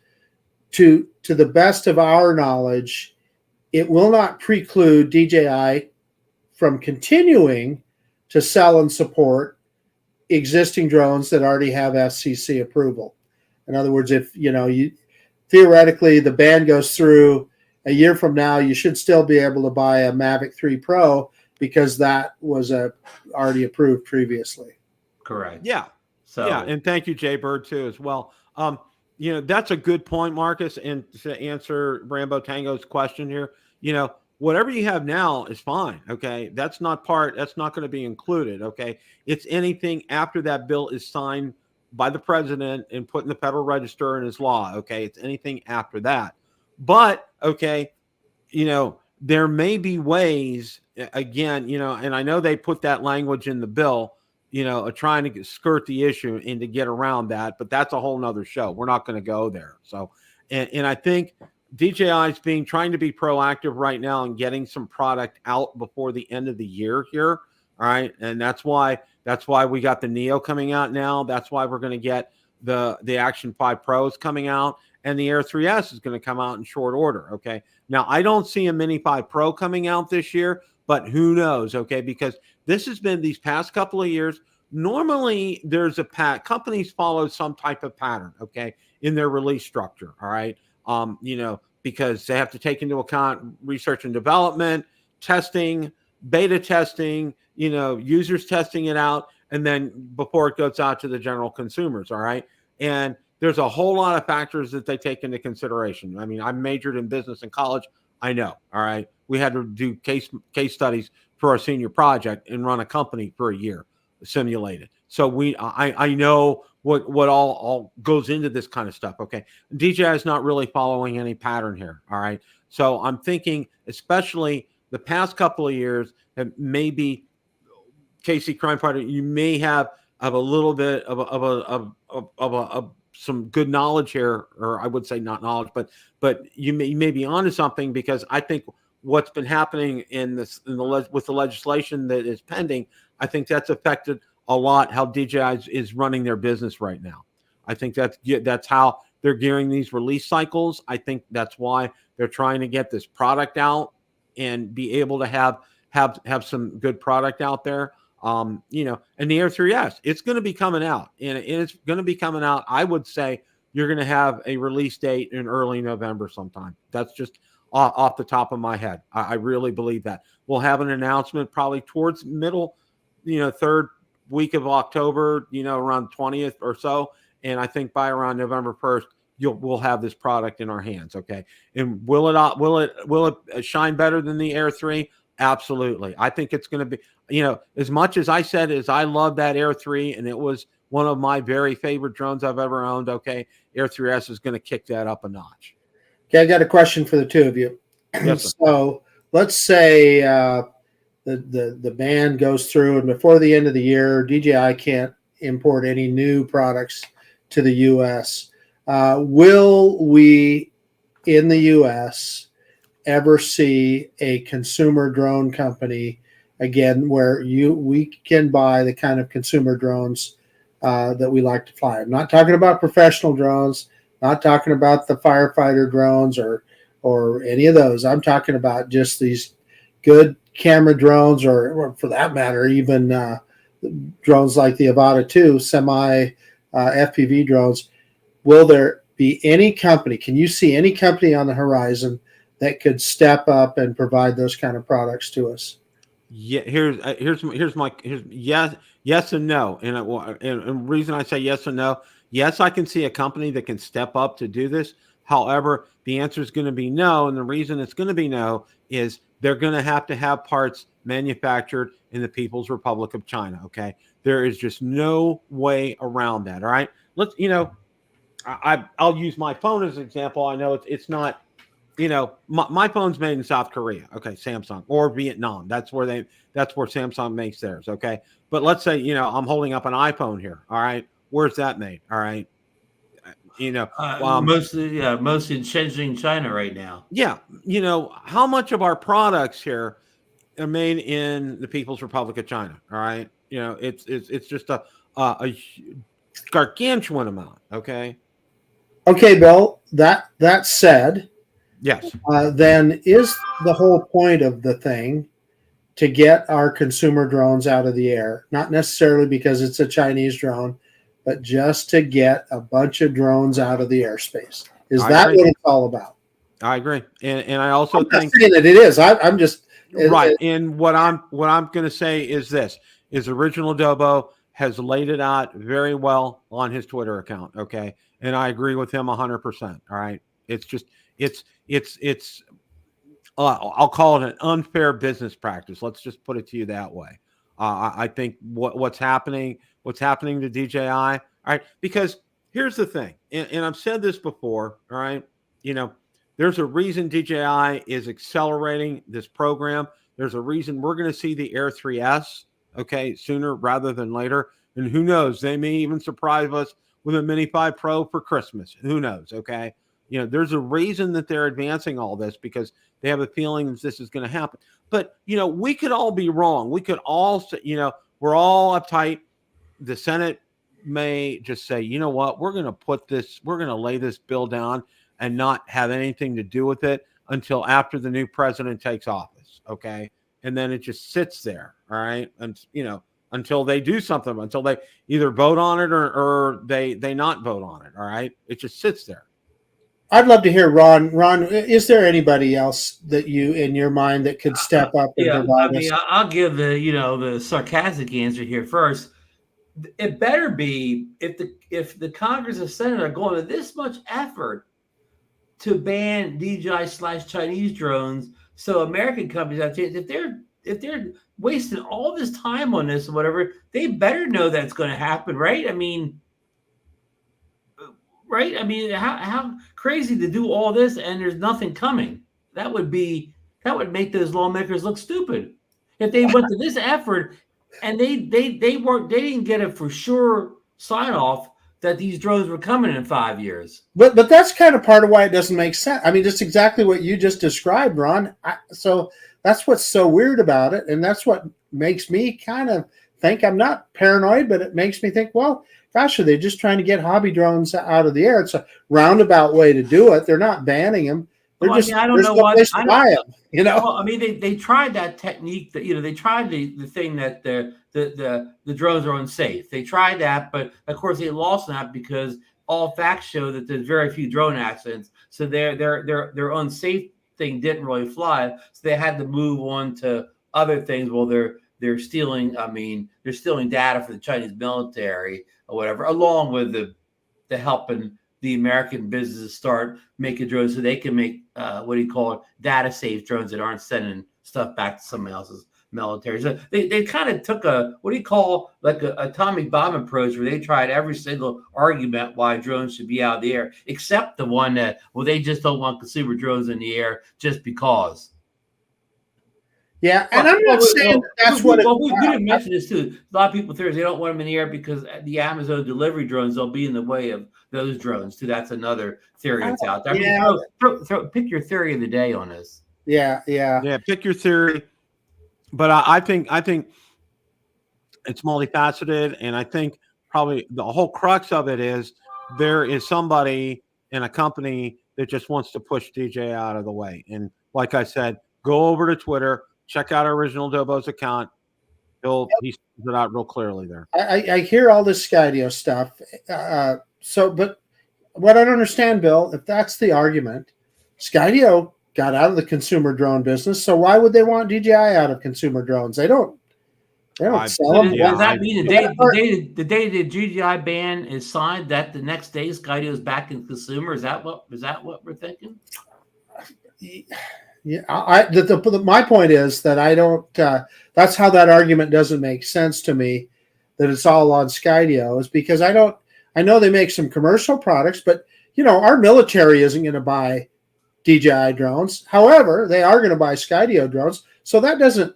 to the best of our knowledge, it will not preclude DJI from continuing to sell and support existing drones that already have FCC approval. In other words, if theoretically the ban goes through a year from now, you should still be able to buy a Mavic 3 Pro because that was already approved previously. Correct. Yeah. So and thank you, Jay Bird, too, as well. That's a good point, Marcus. And to answer Rambo Tango's question here, whatever you have now is fine. Okay. That's not going to be included. Okay. It's anything after that bill is signed by the president and put in the Federal Register and is law. Okay. It's anything after that. But, okay, there may be ways, again, and I know they put that language in the bill, trying to skirt the issue and to get around that. But that's a whole nother show. We're not going to go there. So, and I think DJI is trying to be proactive right now and getting some product out before the end of the year here. All right. And that's why we got the Neo coming out now. That's why we're going to get the Action 5 Pros coming out, and the Air 3S is going to come out in short order. Okay. Now I don't see a Mini 5 Pro coming out this year, but who knows? Okay. Because this has been these past couple of years. Normally there's companies follow some type of pattern. Okay. In their release structure. All right. Because they have to take into account research and development, testing, beta testing, users testing it out, and then before it goes out to the general consumers. All right. And there's a whole lot of factors that they take into consideration. I mean, I majored in business in college. I know. All right. We had to do case studies for our senior project and run a company for a year, simulated. So I know what all goes into this kind of stuff. Okay. DJI is not really following any pattern here. All right. So I'm thinking, especially the past couple of years, that maybe Casey Crime Fighter, you may have a little bit of some good knowledge here, or I would say not knowledge, but you may be onto something, because I think what's been happening with the legislation that is pending, I think that's affected a lot how DJI is running their business right now. I think that's how they're gearing these release cycles. I think that's why they're trying to get this product out and be able to have some good product out there. And the Air 3S, it's going to be coming out, and it's going to be coming out. I would say you're going to have a release date in early November sometime. That's just off the top of my head. I really believe that we'll have an announcement probably towards middle, third week of October, around 20th or so. And I think by around November 1st, we'll have this product in our hands. Okay. And will it shine better than the Air 3? Absolutely. I think it's going to be, as much as I said, as I love that Air 3, and it was one of my very favorite drones I've ever owned. Okay. Air 3S is going to kick that up a notch. Okay. I got a question for the two of you. Yes, so let's say, the ban goes through, and before the end of the year, DJI can't import any new products to the U.S. Will we in the U.S. ever see a consumer drone company again, where we can buy the kind of consumer drones that we like to fly? I'm not talking about professional drones, not talking about the firefighter drones or any of those. I'm talking about just these good camera drones, or for that matter, even drones like the Avata 2 semi FPV drones. Will there be any company? Can you see any company on the horizon that could step up and provide those kind of products to us? Yeah, here's yes and no, and the reason I say yes and no, yes, I can see a company that can step up to do this. However, the answer is going to be no, and the reason it's going to be no is they're going to have parts manufactured in the People's Republic of China. Okay, there is just no way around that. All right, I'll use my phone as an example. I know it's not. My phone's made in South Korea, okay, Samsung, or Vietnam. That's where Samsung makes theirs, okay. But let's say, I'm holding up an iPhone here, all right. Where's that made? All right. Mostly in Shenzhen, China right now. Yeah. How much of our products here are made in the People's Republic of China? All right. It's just a gargantuan amount. Okay. Okay, Bill, that said, yes. Then is the whole point of the thing to get our consumer drones out of the air? Not necessarily because it's a Chinese drone, but just to get a bunch of drones out of the airspace. Is that what it's all about? I agree, and I also think saying that it is. I'm just right. And what I'm going to say is this: Original Dobo has laid it out very well on his Twitter account. Okay, and I agree with him 100%. All right, it's just it's I'll call it an unfair business practice. Let's just put it to you that way. I think what's happening to DJI, all right, because here's the thing, and I've said this before, all right, there's a reason DJI is accelerating this program. There's a reason we're going to see the Air 3S, okay, sooner rather than later. And who knows, they may even surprise us with a Mini 5 Pro for Christmas. Who knows, okay? There's a reason that they're advancing all this, because they have a feeling that this is going to happen. But, we could all be wrong. We could all say, we're all uptight. The Senate may just say, you know what, we're going to lay this bill down and not have anything to do with it until after the new president takes office. Okay. And then it just sits there. All right. And, until they do something, until they either vote on it or they not vote on it. All right. It just sits there. I'd love to hear Ron. Ron, is there anybody else that you, in your mind, that could step up and provide us? I'll give the sarcastic answer here first. It better be, if the Congress and Senate are going to this much effort to ban DJI/Chinese drones, so American companies have changed. If they're wasting all this time on this or whatever, they better know that's going to happen, right? I mean, how crazy to do all this and there's nothing coming. That would make those lawmakers look stupid. If they went to this effort and they didn't get a for sure sign off that these drones were coming in 5 years. But that's kind of part of why it doesn't make sense. I mean, just exactly what you just described, Ron. So that's what's so weird about it, and that's what makes me kind of think, I'm not paranoid, but it makes me think, well, gosh, are they just trying to get hobby drones out of the air? It's a roundabout way to do it. They're not banning them. They're I don't know why. Well, I mean, they tried that technique that, they tried the thing that the drones are unsafe. They tried that, but of course they lost that because all facts show that there's very few drone accidents. So their unsafe thing didn't really fly. So they had to move on to other things. Well, they're stealing. I mean, they're stealing data for the Chinese military or whatever, along with the helping the American businesses start making drones so they can make data safe drones that aren't sending stuff back to somebody else's military. So they kind of took a atomic bomb approach where they tried every single argument why drones should be out of the air, except the one that, they just don't want consumer drones in the air just because. Yeah, and I'm not saying that's what. We didn't mention this too. A lot of people think they don't want them in the air because the Amazon delivery drones, they'll be in the way of those drones too. That's another theory that's out there. Yeah. Pick your theory of the day on this. Yeah. Pick your theory, but I think it's multifaceted, and I think probably the whole crux of it is there is somebody in a company that just wants to push DJI out of the way. And like I said, go over to Twitter. Check out our original Dobo's account. He spells it out real clearly there. I hear all this Skydio stuff. But what I don't understand, Bill, if that's the argument, Skydio got out of the consumer drone business. So why would they want DJI out of consumer drones? They don't sell them. Does that mean the day the DJI ban is signed, that the next day Skydio is back in consumer? Is that what we're thinking? Yeah, my point is that I don't. That's how that argument doesn't make sense to me. That it's all on Skydio is because I don't. I know they make some commercial products, but our military isn't going to buy DJI drones. However, they are going to buy Skydio drones. So that doesn't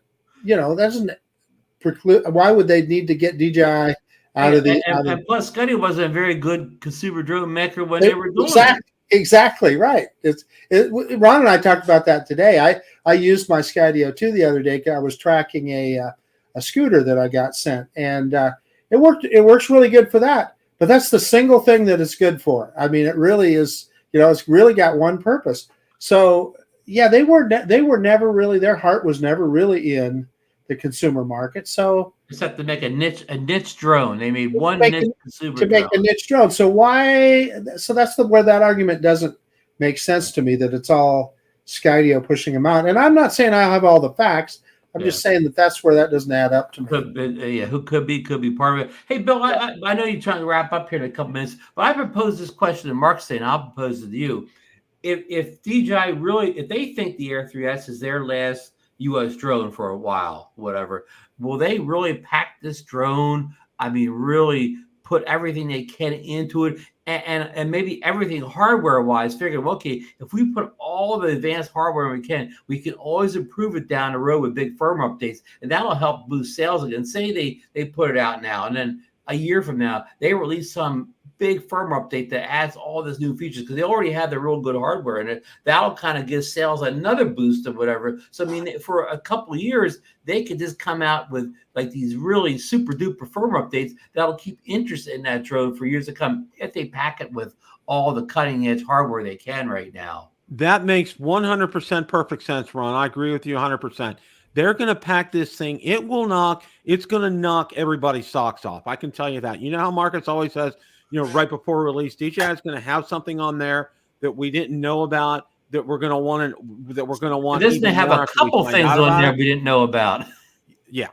preclude. Why would they need to get DJI out of the? And plus, Skydio wasn't a very good consumer drone maker when they were doing it. Exactly right. Ron and I talked about that today. I used my Skydio 2 the other day. I was tracking a scooter that I got sent, and it worked. It works really good for that. But that's the single thing that it's good for. I mean, it really is. It's really got one purpose. So yeah, they were never really. Their heart was never really in the consumer market. So except to make a niche drone, they made one niche consumer to make a niche drone. So why? So that's where that argument doesn't make sense to me. That it's all Skydio pushing them out. And I'm not saying I have all the facts. I'm just saying that's where that doesn't add up to me. Who could be part of it. Hey, Bill, I know you're trying to wrap up here in a couple minutes, but I proposed this question to Mark saying I'll propose it to you. If DJI really, if they think the Air 3S is their last U.S. drone for a while, whatever, will they really pack this drone? I mean, really put everything they can into it, and maybe everything hardware-wise, figuring, okay, if we put all the advanced hardware we can always improve it down the road with big firmware updates, and that'll help boost sales again. Say they put it out now, and then a year from now, they release some big firmware update that adds all this new features because they already have the real good hardware in it. That'll kind of give sales another boost or whatever. So, I mean, for a couple of years, they could just come out with like these really super duper firmware updates that'll keep interest in that drone for years to come if they pack it with all the cutting edge hardware they can right now. That makes 100% perfect sense, Ron. I agree with you 100%. They're going to pack this thing. It's going to knock everybody's socks off. I can tell you that. You know how Marcus always says, right before release, DJI is going to have something on there that we didn't know about that we're going to want. This may have a couple things on there we didn't know about. Yeah,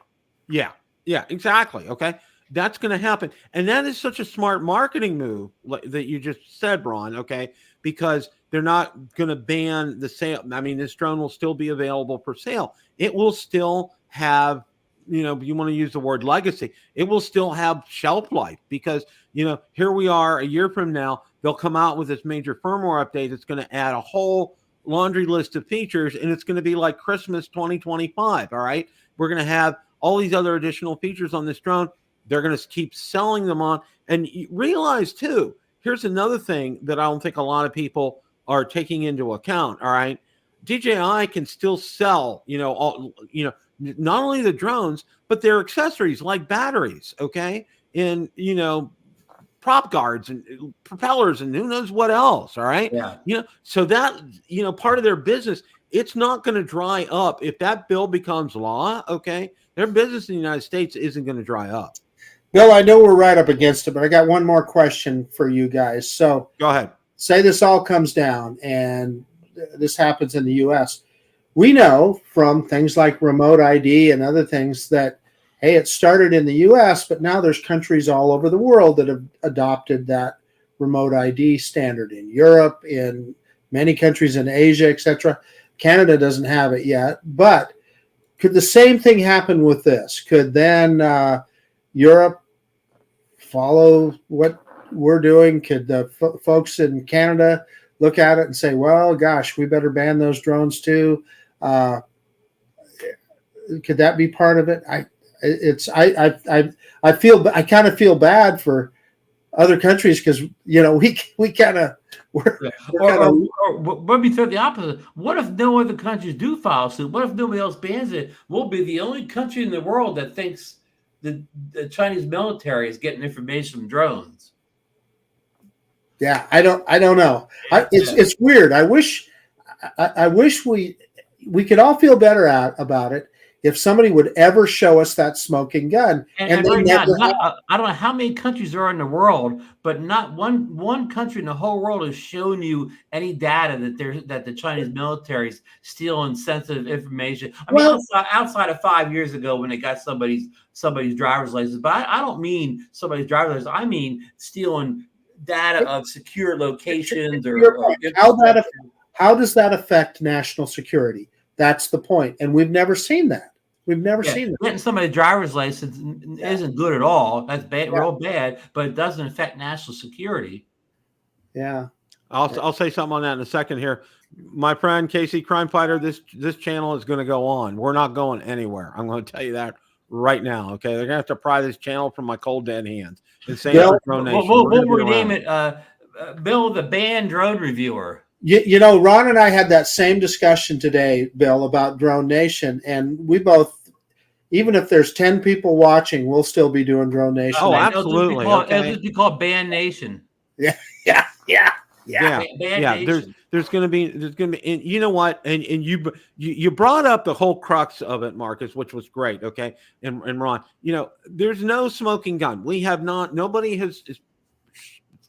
exactly. Okay. That's going to happen. And that is such a smart marketing move that you just said, Ron. Okay. Because they're not going to ban the sale. I mean, this drone will still be available for sale. It will still have, you want to use the word legacy. It will still have shelf life because, here we are a year from now, they'll come out with this major firmware update that's going to add a whole laundry list of features, and it's going to be like Christmas 2025. All right. We're going to have all these other additional features on this drone. They're going to keep selling them on. And you realize too, here's another thing that I don't think a lot of people are taking into account. All right. DJI can still sell, not only the drones, but their accessories like batteries. Okay. And, prop guards and propellers and who knows what else. All right. Yeah. So that, part of their business, it's not going to dry up. If that bill becomes law, okay, their business in the United States isn't going to dry up. Bill, I know we're right up against it, but I got one more question for you guys. So go ahead. Say this all comes down and this happens in the U.S. We know from things like remote ID and other things that, hey, it started in the U.S., but now there's countries all over the world that have adopted that remote ID standard in Europe, in many countries in Asia, etc. Canada doesn't have it yet, but could the same thing happen with this? Could then Europe follow what we're doing? Could the folks in Canada look at it and say, well, gosh, we better ban those drones too? Could that be part of it? I kind of feel bad for other countries because we kind of or maybe the opposite. What if no other countries do file suit? What if nobody else bans it? We'll be the only country in the world that thinks the Chinese military is getting information from drones. Yeah, I don't know. It's weird. I wish we could all feel better about it if somebody would ever show us that smoking gun. And right now, I don't know how many countries there are in the world, but not one country in the whole world has shown you any data that the Chinese military is stealing sensitive information. I mean, outside of 5 years ago when they got somebody's driver's license, but I don't mean somebody's driver's license. I mean stealing data of secure locations how does that affect national security? That's the point, and we've never seen that. We've never seen that. Getting somebody's driver's license isn't good at all. That's bad, real bad, but it doesn't affect national security. Yeah, I'll say something on that in a second here. My friend Casey Crime Fighter, this channel is going to go on. We're not going anywhere. I'm going to tell you that right now. Okay, they're going to have to pry this channel from my cold dead hands. We'll rename it Bill the Banned Drone Reviewer. Ron and I had that same discussion today, Bill, about Drone Nation, and we both, even if there's 10 people watching, we'll still be doing Drone Nation. Oh, absolutely. It'll just be called Band Nation. Yeah. There's going to be, and you know what? And you brought up the whole crux of it, Marcus, which was great. Okay. And Ron, there's no smoking gun. Nobody has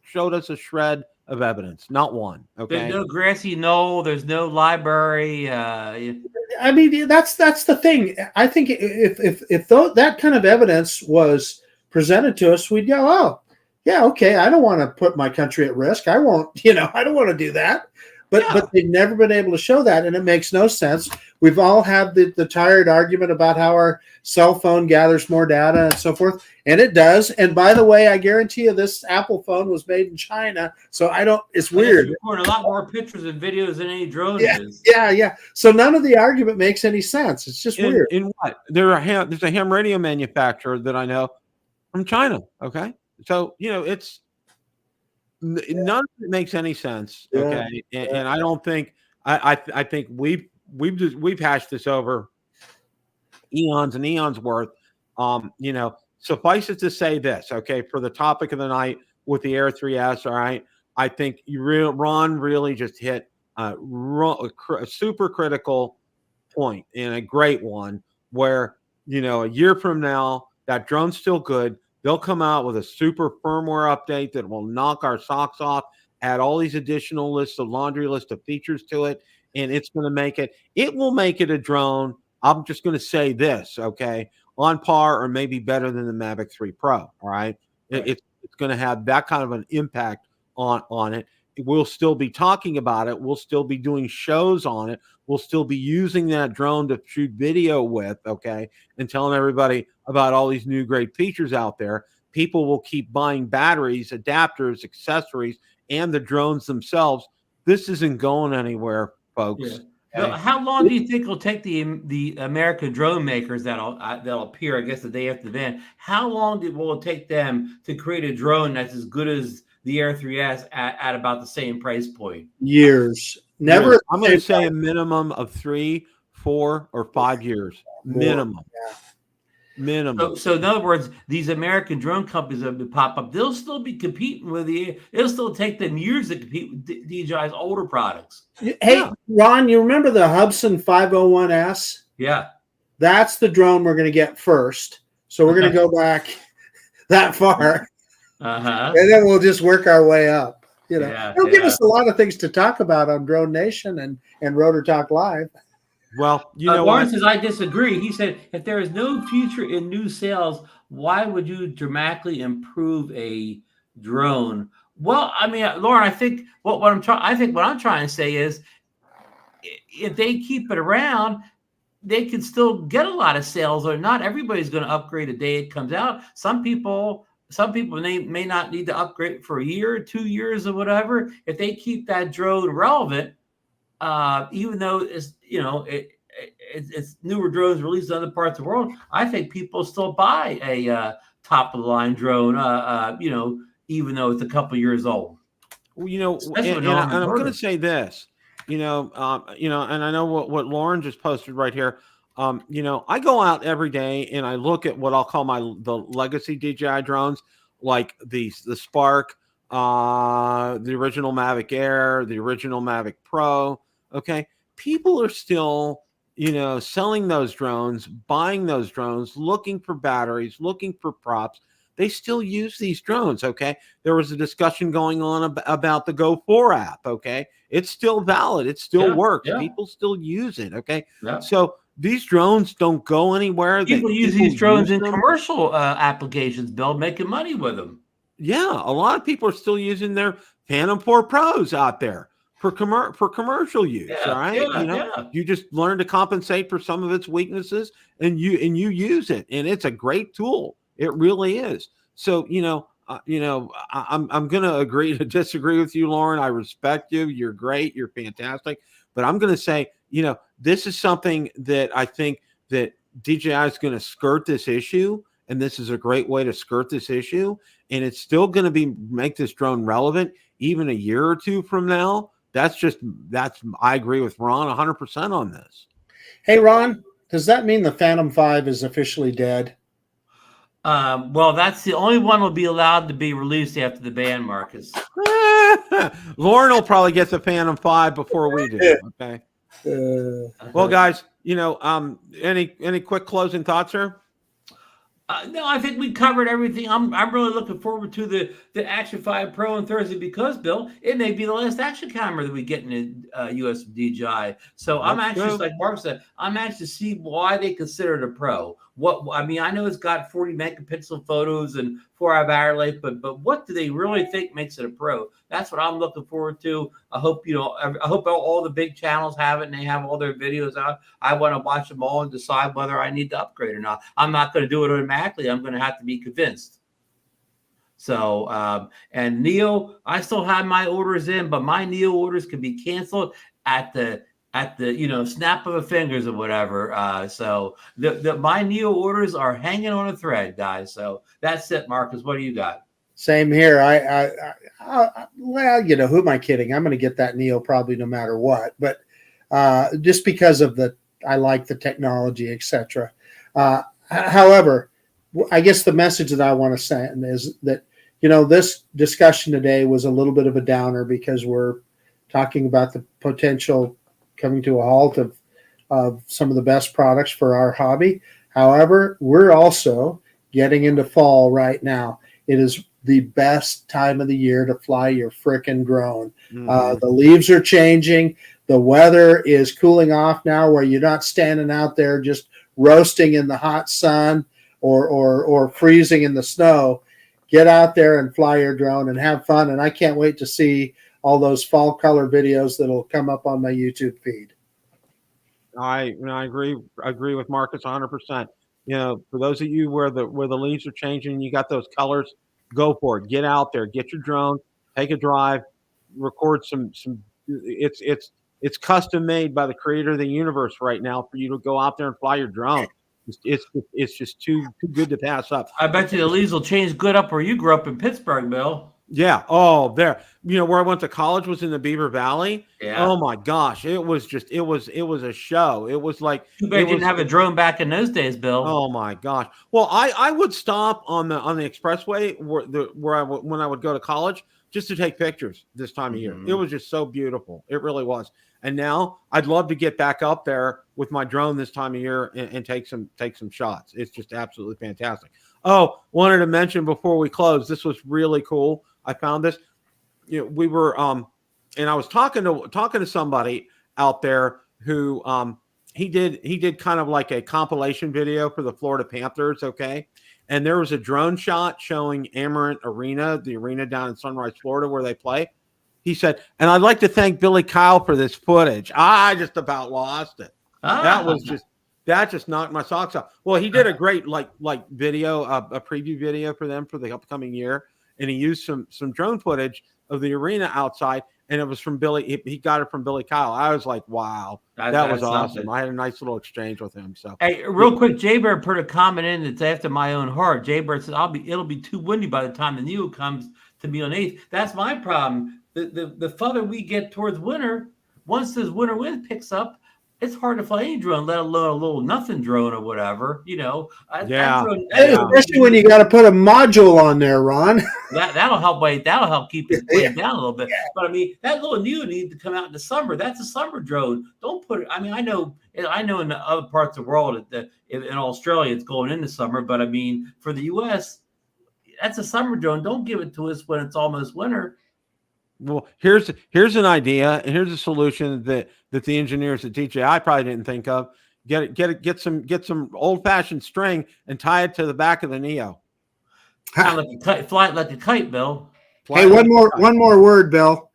showed us a shred of evidence, not one. Okay, there's no grassy knoll, there's no library. I mean, that's the thing. I think if that kind of evidence was presented to us, we'd go, oh, yeah, okay, I don't want to put my country at risk. I won't, I don't want to do that. But they've never been able to show that, and it makes no sense. We've all had the tired argument about how our cell phone gathers more data and so forth, and it does. And by the way, I guarantee you this Apple phone was made in China, so I don't. It's weird. You're recording a lot more pictures and videos than any drone is. Yeah. So none of the argument makes any sense. It's just weird. In what? There's a ham radio manufacturer that I know from China. Okay, so it's. None of it makes any sense. Okay, and I don't think I think we've hashed this over eons and eons worth. Suffice it to say this. Okay, for the topic of the night with the Air 3S. All right, I think Ron really just hit a super critical point and a great one where a year from now that drone's still good. They'll come out with a super firmware update that will knock our socks off, add all these additional laundry list of features to it, and it's going to make it. It will make it a drone. I'm just going to say this, okay, on par or maybe better than the Mavic 3 Pro. All right, it's going to have that kind of an impact on it. We'll still be talking about it. We'll still be doing shows on it. We'll still be using that drone to shoot video with, okay, and telling everybody about all these new great features out there. People will keep buying batteries, adapters, accessories, and the drones themselves. This isn't going anywhere, folks. Yeah. Okay. How long do you think it'll take the American drone makers that'll appear, I guess, the day after the ban? How long will it take them to create a drone that's as good as the Air 3S at about the same price point? Years. Never. I'm going to say a minimum of 3, 4, or 5 years. Minimum. Yeah. Minimum. So in other words, these American drone companies that pop up, they'll still be competing with it'll still take them years to compete with DJI's older products. Hey, Ron, you remember the Hubsan 501S? Yeah. That's the drone we're going to get first. So we're going to go back that far. Uh-huh. And then we'll just work our way up. It'll give us a lot of things to talk about on Drone Nation and Rotor Talk Live. Well, Warren says, I disagree. He said, if there is no future in new sales, why would you dramatically improve a drone? Well, I mean, Lauren, I think what I'm trying to say is, if they keep it around, they can still get a lot of sales. Or not everybody's going to upgrade the day it comes out. Some people may not need to upgrade for a year, 2 years, or whatever. If they keep that drone relevant, even though it's newer drones released in other parts of the world, I think people still buy a top of the line drone. Even though it's a couple years old. Well, and I'm going to say this, and I know what Lauren just posted right here. I go out every day and I look at what I'll call the legacy DJI drones, like the Spark, the original Mavic Air, the original Mavic Pro. Okay. People are still, selling those drones, buying those drones, looking for batteries, looking for props. They still use these drones. Okay. There was a discussion going on about the Go 4 app. Okay. It's still valid. It still works. Yeah. People still use it. Okay. Yeah. So these drones don't go anywhere. People use these drones in commercial applications, Bill, making money with them. Yeah. A lot of people are still using their Phantom 4 Pros out there for commercial use. All right. You just learn to compensate for some of its weaknesses and you use it. And it's a great tool. It really is. So, I'm going to agree to disagree with you, Lauren. I respect you. You're great. You're fantastic. But I'm going to say, this is something that I think that DJI is going to skirt this issue. And this is a great way to skirt this issue. And it's still going to make this drone relevant even a year or two from now. I agree with Ron 100% on this. Hey, Ron, does that mean the Phantom 5 is officially dead? Well, that's the only one will be allowed to be released after the ban, Marcus. Lauren will probably get the Phantom 5 before we do. Okay. Well, guys, any quick closing thoughts here? No, I think we covered everything. I'm really looking forward to the Action 5 Pro on Thursday because, Bill, it may be the last action camera that we get in the US DJI. So I'm anxious, like Mark said, I'm anxious to see why they consider it a Pro. what I mean, I know it's got 40 megapixel photos and 4-hour battery life, but what do they really think makes it a pro? That's what I'm looking forward to. I hope I hope all the big channels have it and they have all their videos out. I want to watch them all and decide whether I need to upgrade or not. I'm not going to do it automatically. I'm going to have to be convinced. So, and Neo, I still have my orders in, but my Neo orders can be canceled at the snap of a fingers or whatever. So my Neo orders are hanging on a thread, guys. So that's it, Marcus. What do you got? Same here. Well, who am I kidding? I'm going to get that Neo probably no matter what, but just because of I like the technology, etc. However, I guess the message that I want to send is that, this discussion today was a little bit of a downer because we're talking about the potential coming to a halt of some of the best products for our hobby. However, we're also getting into fall right now. It is the best time of the year to fly your frickin' drone. The leaves are changing. The weather is cooling off now where you're not standing out there just roasting in the hot sun or freezing in the snow. Get out there and fly your drone and have fun. And I can't wait to see all those fall color videos that'll come up on my YouTube feed. I agree with Marcus 100%. For those of you where the leaves are changing, you got those colors, go for it. Get out there, get your drone, take a drive, record some. It's custom made by the creator of the universe right now for you to go out there and fly your drone. It's just too good to pass up. I bet you the leaves will change good up where you grew up in Pittsburgh, Bill. Yeah. Oh, there. Where I went to college was in the Beaver Valley. Yeah. Oh my gosh, it was a show. It was like too bad you didn't have a drone back in those days, Bill. Oh my gosh. Well, I would stop on the expressway when I would go to college just to take pictures this time of year. It was just so beautiful. It really was. And now I'd love to get back up there with my drone this time of year and take some shots. It's just absolutely fantastic. Oh, wanted to mention before we close, this was really cool. I found this. We were and I was talking to somebody out there who he did kind of like a compilation video for the Florida Panthers, okay? And there was a drone shot showing Imminent Arena, the arena down in Sunrise, Florida, where they play. He said, and I'd like to thank Billy Kyle for this footage. I just about lost it. That just knocked my socks off. Well, he did a great like video, a preview video for them for the upcoming year, and he used some drone footage of the arena outside, and it was from Billy. He got it from Billy Kyle. I was like, wow, that was awesome. Something. I had a nice little exchange with him. So, hey, real quick, Jay Bear put a comment in that's after my own heart. Jay Bear says, it'll be too windy by the time the Neo comes to me on 8th. That's my problem. The further we get towards winter, once this winter wind picks up, it's hard to fly any drone, let alone a little nothing drone or whatever, Especially when you got to put a module on there, Ron. That'll help keep it down a little bit. Yeah. But I mean, that little Neo needs to come out in the summer. That's a summer drone. Don't put it. I mean, I know in the other parts of the world, in Australia, it's going into summer. But I mean, for the U.S., that's a summer drone. Don't give it to us when it's almost winter. Well, here's an idea, and here's a solution that the engineers at DJI probably didn't think of. Get some old-fashioned string and tie it to the back of the Neo. Fly it like a kite, Bill. Hey, one more word, Bill.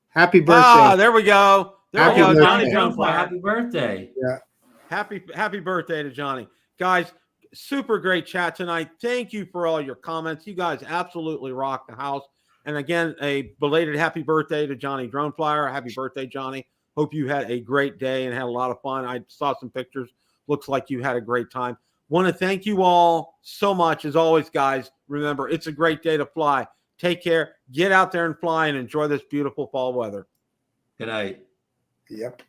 Happy birthday! Ah, there we go. There we go, Johnny Dronefly. Happy birthday! Yeah, happy birthday to Johnny, guys. Super great chat tonight. Thank you for all your comments. You guys absolutely rock the house. And again, a belated happy birthday to Johnny Droneflyer. Happy birthday, Johnny. Hope you had a great day and had a lot of fun. I saw some pictures. Looks like you had a great time. Want to thank you all so much. As always, guys, remember, it's a great day to fly. Take care. Get out there and fly and enjoy this beautiful fall weather. Good night. Yep.